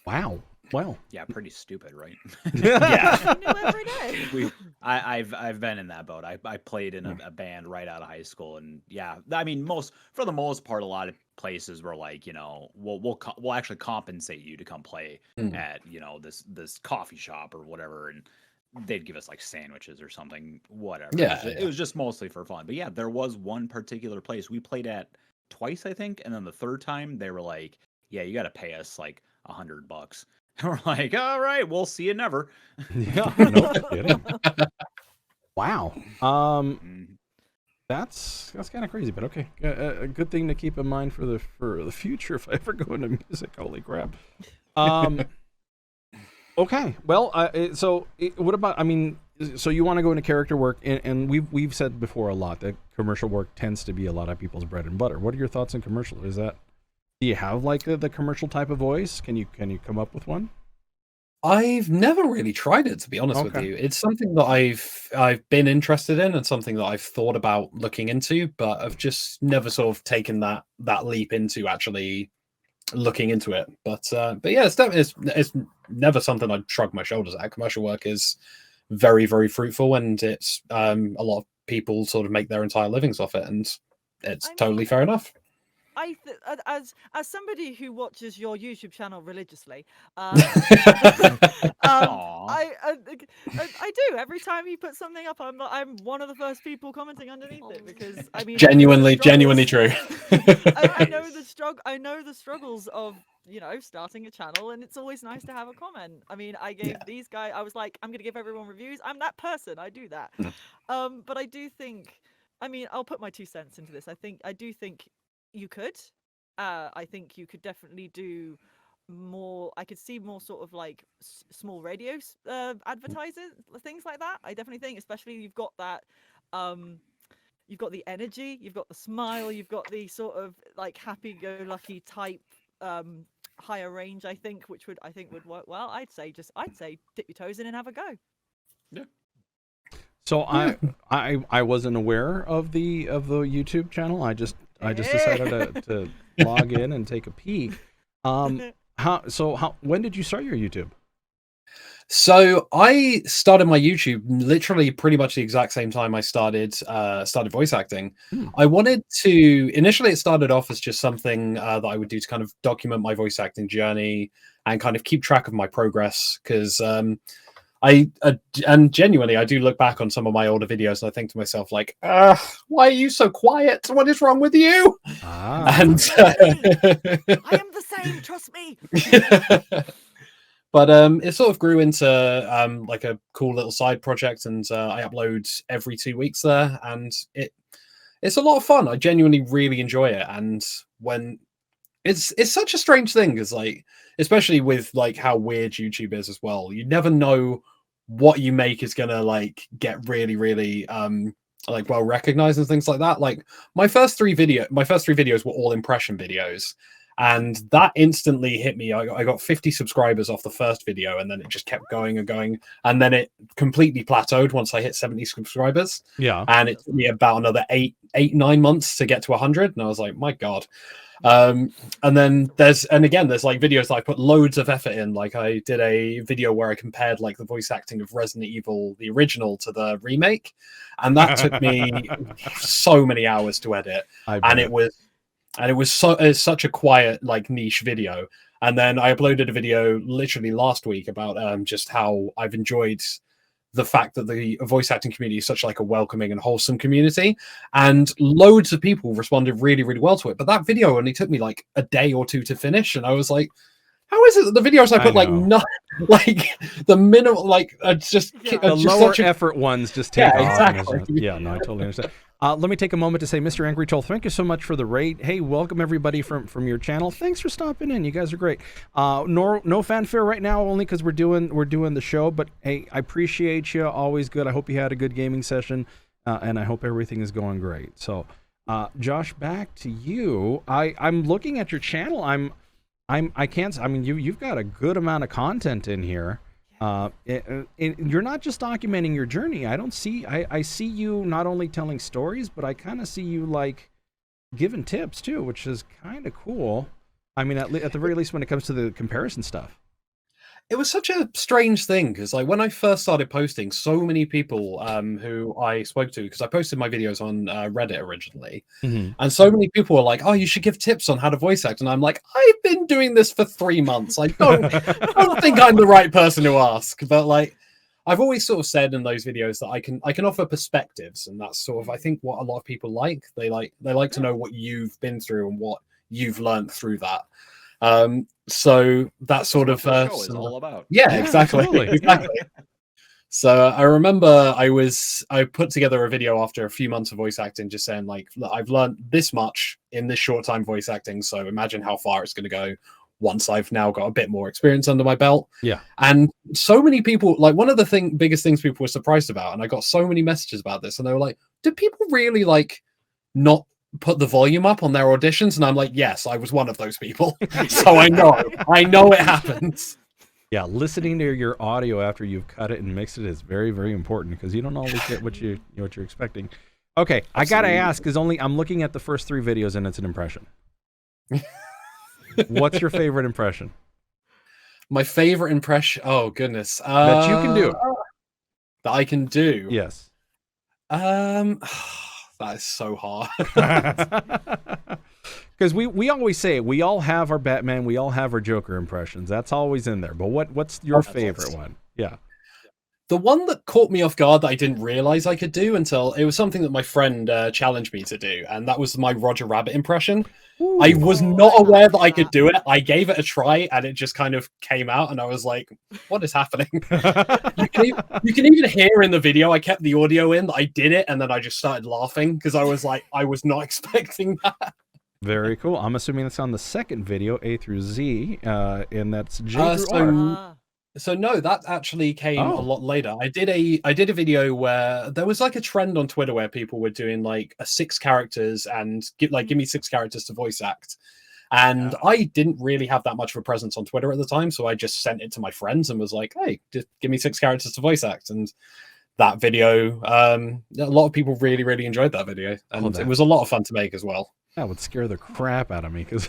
Wow. Well, yeah, pretty stupid, right? Yeah. Every day. I've been in that boat. I played in a band right out of high school, and yeah, I mean, for the most part, a lot of places were like, we'll actually compensate you to come play at this coffee shop or whatever, and they'd give us like sandwiches or something, whatever. Yeah, it was just mostly for fun. But yeah, there was one particular place we played at twice, I think, and then the third time they were like, yeah, you got to pay us like $100. And we're like, all right, we'll see you never. Yeah, no kidding. Wow. That's kind of crazy, but okay. A good thing to keep in mind for the future if I ever go into music. Holy crap. Okay. Well, what about? I mean, so you want to go into character work, and we've said before a lot that commercial work tends to be a lot of people's bread and butter. What are your thoughts on commercial? Do you have like the commercial type of voice? Can you come up with one? I've never really tried it, to be honest with you. It's something that I've been interested in and something that I've thought about looking into, but I've just never sort of taken that leap into actually looking into it. But yeah, it's never something I'd shrug my shoulders at. Commercial work is very, very fruitful, and it's a lot of people sort of make their entire livings off it, and it's totally fair enough. As somebody who watches your YouTube channel religiously, I do. Every time you put something up, I'm one of the first people commenting underneath it, because I mean, genuinely true. I know the struggles of starting a channel, and it's always nice to have a comment. I mean, I gave these guys. I was like, I'm gonna give everyone reviews. I'm that person. I do that. But I do think. I mean, I'll put my 2 cents into this. I do think you could. I think you could definitely do more. I could see more sort of like small radio advertisers, things like that. I definitely think, especially you've got that, you've got the energy, you've got the smile, you've got the sort of like happy-go-lucky type higher range. I think, which would work well. I'd say dip your toes in and have a go. Yeah. So I wasn't aware of the YouTube channel. I just decided to log in and take a peek. When did you start your YouTube? So I started my YouTube literally pretty much the exact same time I started voice acting. I wanted to initially, it started off as just something that I would do to kind of document my voice acting journey and kind of keep track of my progress, because and genuinely, I do look back on some of my older videos and I think to myself, like, why are you so quiet? What is wrong with you? And I am the same, trust me. But it sort of grew into like a cool little side project, and I upload every 2 weeks there, and it's a lot of fun. I genuinely really enjoy it, and when it's such a strange thing, because like, especially with like how weird YouTube is as well, you never know what you make is gonna like get really, really like well recognized and things like that. Like my first three videos were all impression videos, and that instantly hit me. I got 50 subscribers off the first video, and then it just kept going and going, and then it completely plateaued once I hit 70 subscribers. Yeah, and it took me about another 9 months to get to 100, and I was like, my god. And then there's like videos that I put loads of effort in. Like I did a video where I compared like the voice acting of Resident Evil, the original, to the remake, and that took me so many hours to edit, and it was such a quiet, like, niche video. And then I uploaded a video literally last week about just how I've enjoyed the fact that the voice acting community is such like a welcoming and wholesome community, and loads of people responded really, really well to it. But that video only took me like a day or two to finish, and I was like, how is it that the videos I put like know. not like the minimal like just Yeah. The just lower such a, effort ones just take Yeah, off. And it's exactly. just- yeah, no, I totally understand. Let me take a moment to say, Mr. Angry Troll, thank you so much for the rate. Hey, welcome everybody from your channel. Thanks for stopping in. You guys are great. No fanfare right now, only because we're doing the show. But hey, I appreciate you. Always good. I hope you had a good gaming session, and I hope everything is going great. So, Josh, back to you. I'm looking at your channel. You've got a good amount of content in here. You're not just documenting your journey. I see you not only telling stories, but I kind of see you like giving tips too, which is kind of cool. I mean, at the very least, when it comes to the comparison stuff. It was such a strange thing because, like, when I first started posting, so many people who I spoke to, because I posted my videos on Reddit originally, and so many people were like, "Oh, you should give tips on how to voice act," and I'm like, "I've been doing this for 3 months. I don't think I'm the right person to ask." But like, I've always sort of said in those videos that I can offer perspectives, and that's sort of I think what a lot of people like. They like to know what you've been through and what you've learned through that. So that sort of the show is all about. yeah, Yeah, exactly. absolutely. Exactly. So I remember I put together a video after a few months of voice acting, just saying like, look, I've learned this much in this short time voice acting. So imagine how far it's going to go once I've now got a bit more experience under my belt. Yeah. And so many people, like one of the biggest things people were surprised about, and I got so many messages about this, and they were like, "Did people really like not put the volume up on their auditions?" And I'm like, yes, I was one of those people. So I know it happens. Yeah, listening to your audio after you've cut it and mixed it is very, very important because you don't always get what you're expecting. Okay, I gotta ask because I'm looking at the first 3 videos and it's an impression. What's your favorite impression My favorite impression? Oh goodness, that you can do? that I can do. Yes. That is so hard. Because we always say we all have our Batman, we all have our Joker impressions. That's always in there. But what's your favorite one? Yeah. The one that caught me off guard that I didn't realize I could do until it was something that my friend challenged me to do, and that was my Roger Rabbit impression. Ooh. I was not aware that I could do it. I gave it a try, and it just kind of came out, and I was like, "What is happening?" You can even hear in the video. I kept the audio in that I did it, and then I just started laughing because I was like, I was not expecting that. Very cool. I'm assuming it's on the second video, A through Z, and that's J through R. So no, that actually came a lot later. I did a video where there was like a trend on Twitter where people were doing like 6 characters and give me 6 characters to voice act. And I didn't really have that much of a presence on Twitter at the time, so I just sent it to my friends and was like, "Hey, just give me 6 characters to voice act." And that video, a lot of people really, really enjoyed that video, and it was a lot of fun to make as well. That would scare the crap out of me because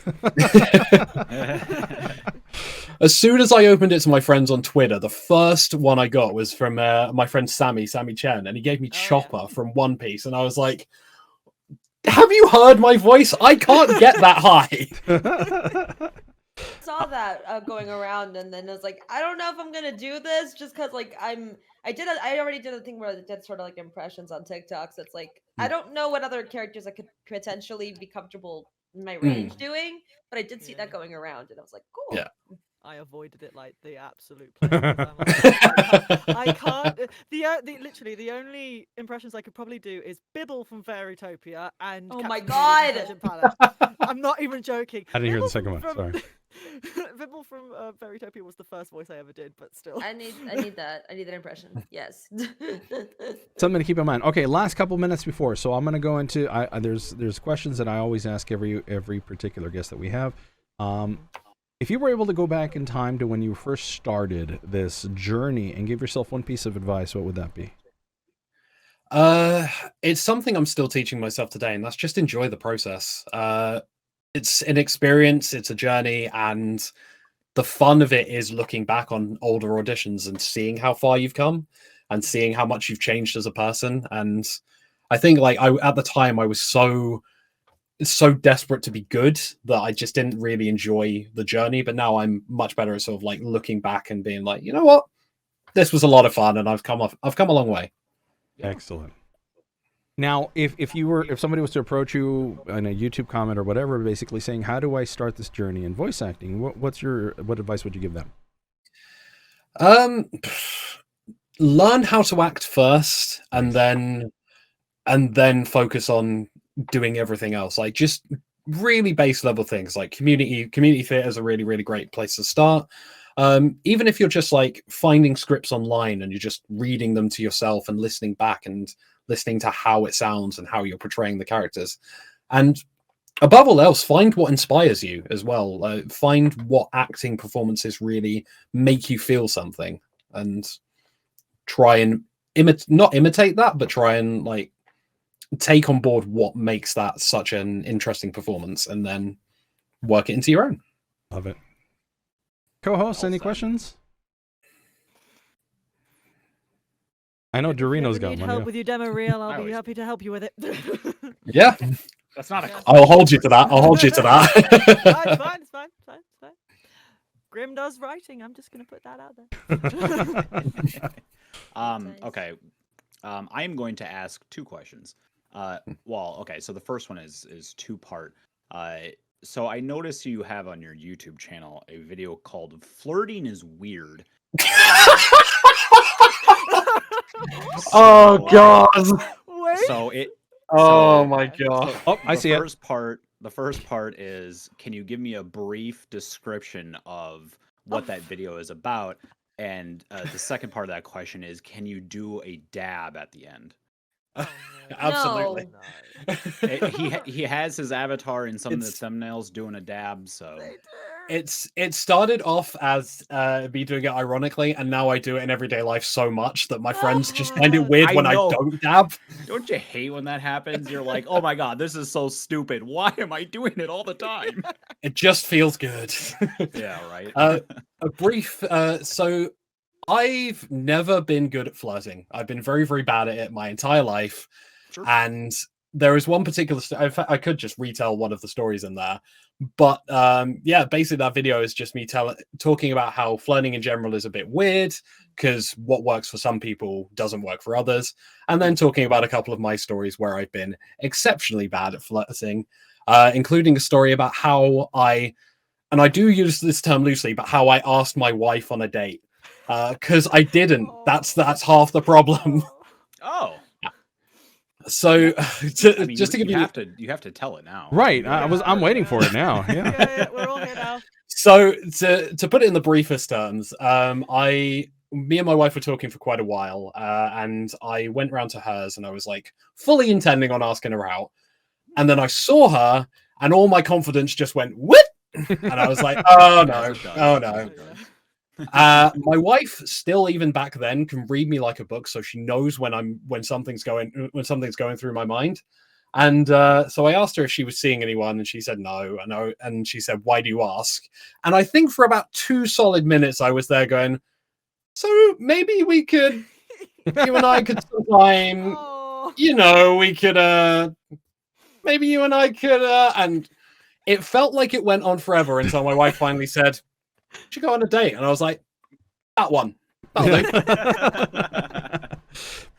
as soon as I opened it to my friends on Twitter, the first one I got was from my friend Sammy Chen, and he gave me Chopper from One Piece, and I was like, "Have you heard my voice? I can't get that high." Saw that going around, and then I was like, I don't know if I'm gonna do this just because like I already did a thing where I did sort of like impressions on TikTok, so it's like I don't know what other characters I could potentially be comfortable in my range doing, but I did see that going around, and I was like, cool. Yeah. I avoided it like the absolute plague. 'Cause I'm like, I can't. Literally the only impressions I could probably do is Bibble from Fairytopia and Oh my Captain God! Intelligent Palace. I'm not even joking. I didn't hear the Bibble second one. from- Sorry. Bibble from Fairytopia was the first voice I ever did, but still. I need that. I need that impression. Yes. Something to keep in mind. Okay, last couple minutes before, so I'm going to go into. There's questions that I always ask every particular guest that we have. If you were able to go back in time to when you first started this journey and give yourself one piece of advice, what would that be? It's something I'm still teaching myself today, and that's just enjoy the process. It's an experience, it's a journey, and the fun of it is looking back on older auditions and seeing how far you've come and seeing how much you've changed as a person. And I think like at the time I was so desperate to be good that I just didn't really enjoy the journey. But now I'm much better at sort of like looking back and being like, you know what, this was a lot of fun, and I've come a long way. Excellent. Now, if somebody was to approach you in a YouTube comment or whatever, basically saying, "How do I start this journey in voice acting?" What advice would you give them? Learn how to act first, and then focus on doing everything else. Like just really base level things. Like community theater is a really, really great place to start. Even if you're just like finding scripts online and you're just reading them to yourself and listening back and listening to how it sounds and how you're portraying the characters. And above all else, find what inspires you as well. Find what acting performances really make you feel something, and try and not imitate that, but try and like take on board what makes that such an interesting performance, and then work it into your own. Love it. Co-host, any questions? I know Dorino's got need one. help Yeah. with your demo reel, I'll be happy to help you with it. Yeah. That's not a. I'll hold you to that. It's fine. Grim does writing. I'm just going to put that out there. Okay. I am going to ask two questions. Okay. So the first one is two-part. So I noticed you have on your YouTube channel a video called "Flirting is Weird." Oh God. Wait. So it. Oh my God. Oh, I see it. The first part is, can you give me a brief description of what that video is about? And the second part of that question is, can you do a dab at the end? Absolutely. He has his avatar in some of the thumbnails doing a dab, so it started off as me doing it ironically, and now I do it in everyday life so much that my friends just find it weird when I don't dab. Don't you hate when that happens? You're like, oh my God, this is so stupid. Why am I doing it all the time? It just feels good. Yeah, right. A brief. So I've never been good at flirting. I've been very, very bad at it my entire life. Sure. And there is one particular. I could just retell one of the stories in there, but yeah, basically that video is just me talking about how flirting in general is a bit weird because what works for some people doesn't work for others, and then talking about a couple of my stories where I've been exceptionally bad at flirting, including a story about how I do use this term loosely, but how I asked my wife on a date. Because I didn't. That's half the problem. Oh. So, just to give you have to tell it now. Right. I'm waiting for it now. Yeah. Yeah, we're all here now. So to put it in the briefest terms, me and my wife were talking for quite a while, and I went round to hers, and I was like fully intending on asking her out, and then I saw her, and all my confidence just went whoop, and I was like, oh no. My wife still, even back then, can read me like a book, so she knows when something's going through my mind. And so I asked her if she was seeing anyone, and she said no. And she said, "Why do you ask?" And I think for about 2 solid minutes, I was there going, "So maybe we could, you and I could sometime, we could, maybe you and I could." And it felt like it went on forever until my wife finally said, "Should go on a date," and I was like, "That one."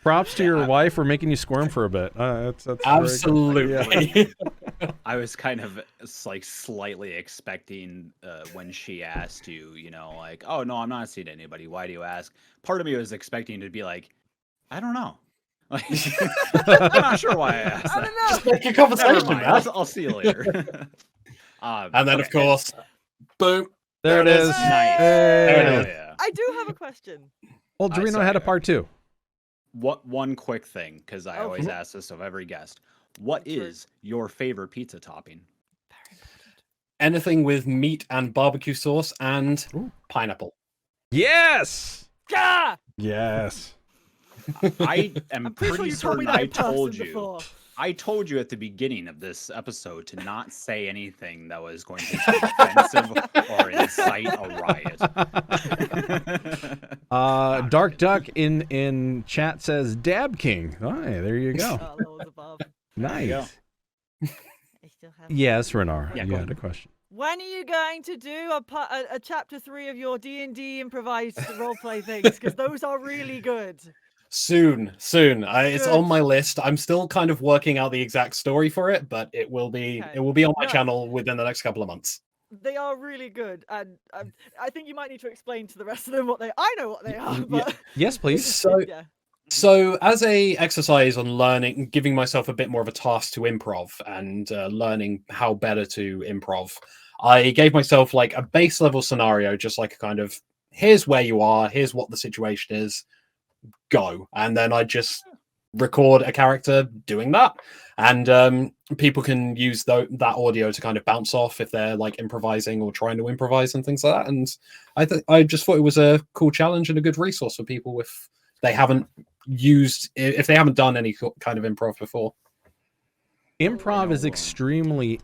Props to your wife for making you squirm for a bit. That's absolutely. I was kind of like slightly expecting when she asked you, like, "Oh no, I'm not seeing anybody. Why do you ask?" Part of me was expecting to be like, "I don't know. Like, I'm not sure why I asked." I that. don't know. Just make a conversation, man. I'll see you later. And then, of course, boom. There it is. Nice. There it is. Yeah. I do have a question. Well, Dorino had a part 2. One quick thing, because I always ask this of every guest. What is your favorite pizza topping? Very important. Anything with meat and barbecue sauce and pineapple. Yes. Yeah! Yes. I am I'm pretty sure pretty you told me certain that I in person told you. before. I told you at the beginning of this episode to not say anything that was going to be offensive or incite a riot. Dark Duck in chat says Dab King. Hi, there you go. Oh, that was above. Nice. I still have Yes, Renara. Yeah, you go had ahead. a question. When are you going to do a chapter 3 of your D&D improvised roleplay things? Because those are really good. Soon. It's Good. on my list. I'm still kind of working out the exact story for it, but it will be Okay. on my No. channel within the next couple of months. They are really good, and I think you might need to explain to the rest of them what they. I know what they are, Yeah. but Yes, please. So, yeah. so as a exercise on learning, giving myself a bit more of a task to improv and learning how better to improv, I gave myself like a base level scenario, just like a kind of here's where you are, here's what the situation is, go, and then I just record a character doing that, and people can use that audio to kind of bounce off if they're like improvising or trying to improvise and things like that. And I just thought it was a cool challenge and a good resource for people if they haven't done any kind of improv before. Improv is extremely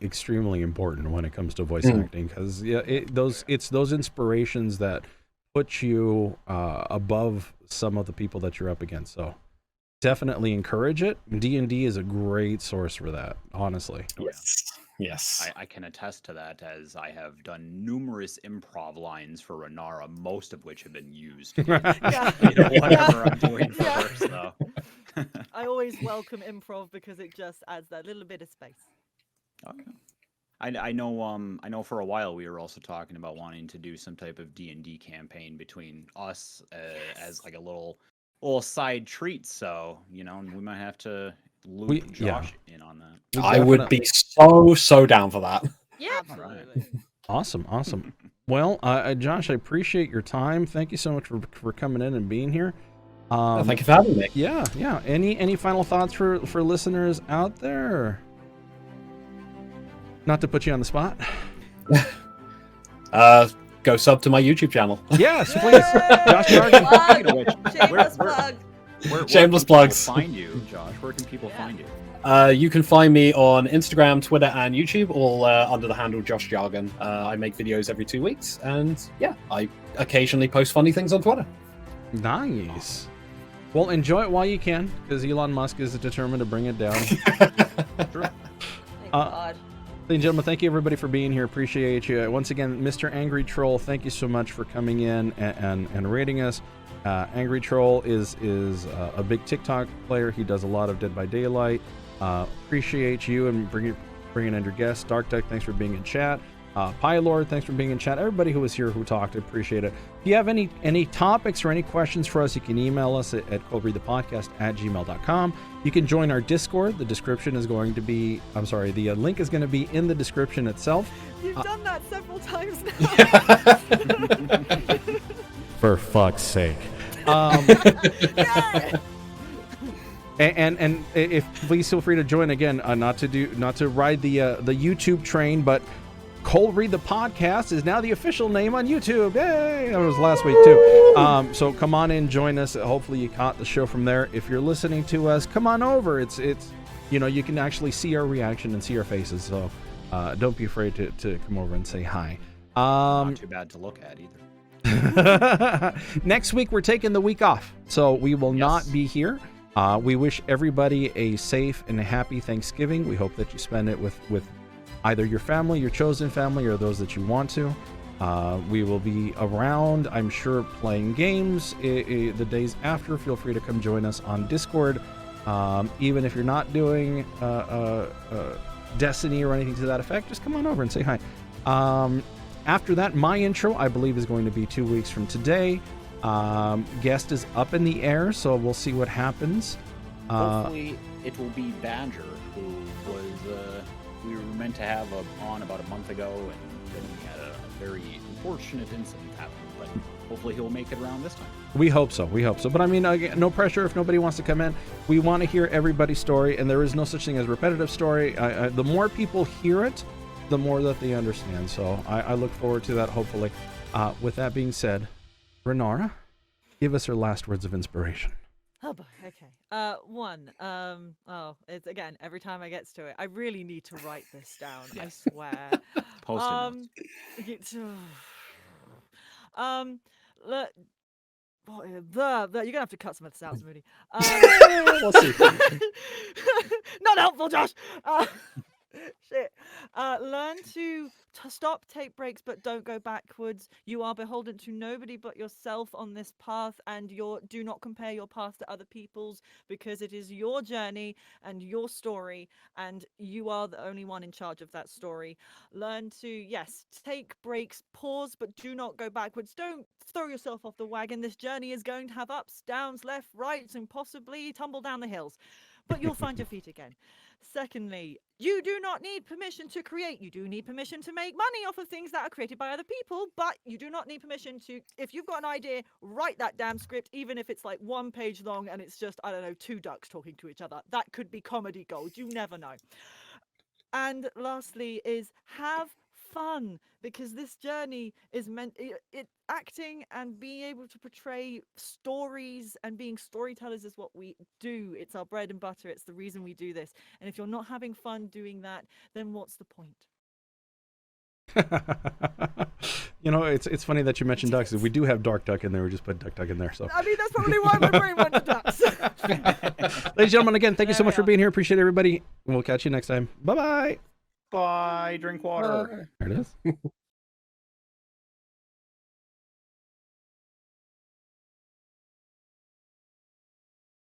important when it comes to voice acting, because it's those inspirations that put you above some of the people that you're up against. So definitely encourage it. D&D is a great source for that, honestly. Yes. I can attest to that, as I have done numerous improv lines for Renara, most of which have been used. Whatever I'm doing for her, so. I always welcome improv because it just adds that little bit of space. Okay. I know for a while we were also talking about wanting to do some type of D&D campaign between us as like a little side treat. So, we might have to loop Josh in on that. I would be so down for that. Yeah. Absolutely. Awesome. Well, Josh, I appreciate your time. Thank you so much for coming in and being here. Thank you for having me. Yeah. Any final thoughts for listeners out there? Not to put you on the spot. Go sub to my YouTube channel. Yes, please. JoshJargon. Shameless plug. Shameless plugs. Find you, Josh. Where can people find you? You can find me on Instagram, Twitter, and YouTube, all under the handle JoshJargon. I make videos every 2 weeks, and I occasionally post funny things on Twitter. Nice. Well, enjoy it while you can, because Elon Musk is determined to bring it down. Thank God. Ladies and gentlemen, thank you everybody for being here. Appreciate you. Once again, Mr. Angry Troll, thank you so much for coming in and rating us. Angry Troll is a big TikTok player. He does a lot of Dead by Daylight. Appreciate you and bringing in your guests. Dark Tech, thanks for being in chat. Pylord, thanks for being in chat. Everybody who was here who talked, I appreciate it. If you have any topics or any questions for us, you can email us at ColdReadthePodcast@gmail.com. You can join our Discord. The description is going to be, the link is going to be in the description itself. You've done that several times now. For fuck's sake. And if please feel free to join again, not to ride the YouTube train, but Cold Read the Podcast is now the official name on YouTube. Yay! That was last week too. So come on in, join us. Hopefully you caught the show from there. If you're listening to us, come on over. It's you can actually see our reaction and see our faces. So don't be afraid to come over and say hi. Not too bad to look at either. Next week we're taking the week off, so we will not be here. We wish everybody a safe and a happy Thanksgiving. We hope that you spend it with either your family, your chosen family, or those that you want to. We will be around, I'm sure, playing games the days after. Feel free to come join us on Discord. Even if you're not doing Destiny or anything to that effect, just come on over and say hi. After that, my intro, I believe, is going to be 2 weeks from today. Guest is up in the air, so we'll see what happens. Hopefully it will be Badger, who was we were meant to have on about a month ago, and then we had a very unfortunate incident happen, but hopefully he'll make it around this time. We hope so. But I mean, again, no pressure if nobody wants to come in. We want to hear everybody's story, and there is no such thing as repetitive story. The more people hear it, the more that they understand. So I look forward to that, hopefully. With that being said, Renara, give us her last words of inspiration. Oh boy, okay. One. It's again, every time I get to it, I really need to write this down. I swear. Post-it Look. You're gonna have to cut some of this out, Zamoody. We'll see. Not helpful, Josh. Shit. Learn to stop, take breaks, but don't go backwards. You are beholden to nobody but yourself on this path, and do not compare your path to other people's, because it is your journey and your story, and you are the only one in charge of that story. Learn to, yes, take breaks, pause, but do not go backwards. Don't throw yourself off the wagon. This journey is going to have ups, downs, left, right, and possibly tumble down the hills, but you'll find your feet again. Secondly, you do not need permission to create. You do need permission to make money off of things that are created by other people, but you do not need permission to, if you've got an idea, write that damn script, even if it's like 1 page long and it's just, I don't know, 2 ducks talking to each other. That could be comedy gold. You never know. And lastly is have fun, because this journey is meant acting and being able to portray stories and being storytellers is what we do. It's our bread and butter. It's the reason we do this. And if you're not having fun doing that, then what's the point? You know, it's funny that you mentioned ducks. We do have Dark Duck in there. We just put Duck in there. So I mean, that's probably why my brain went to ducks. ladies and gentlemen, again, thank you so much for being here. Appreciate everybody. We'll catch you next time. Bye-bye. Bye. Drink water. There it is.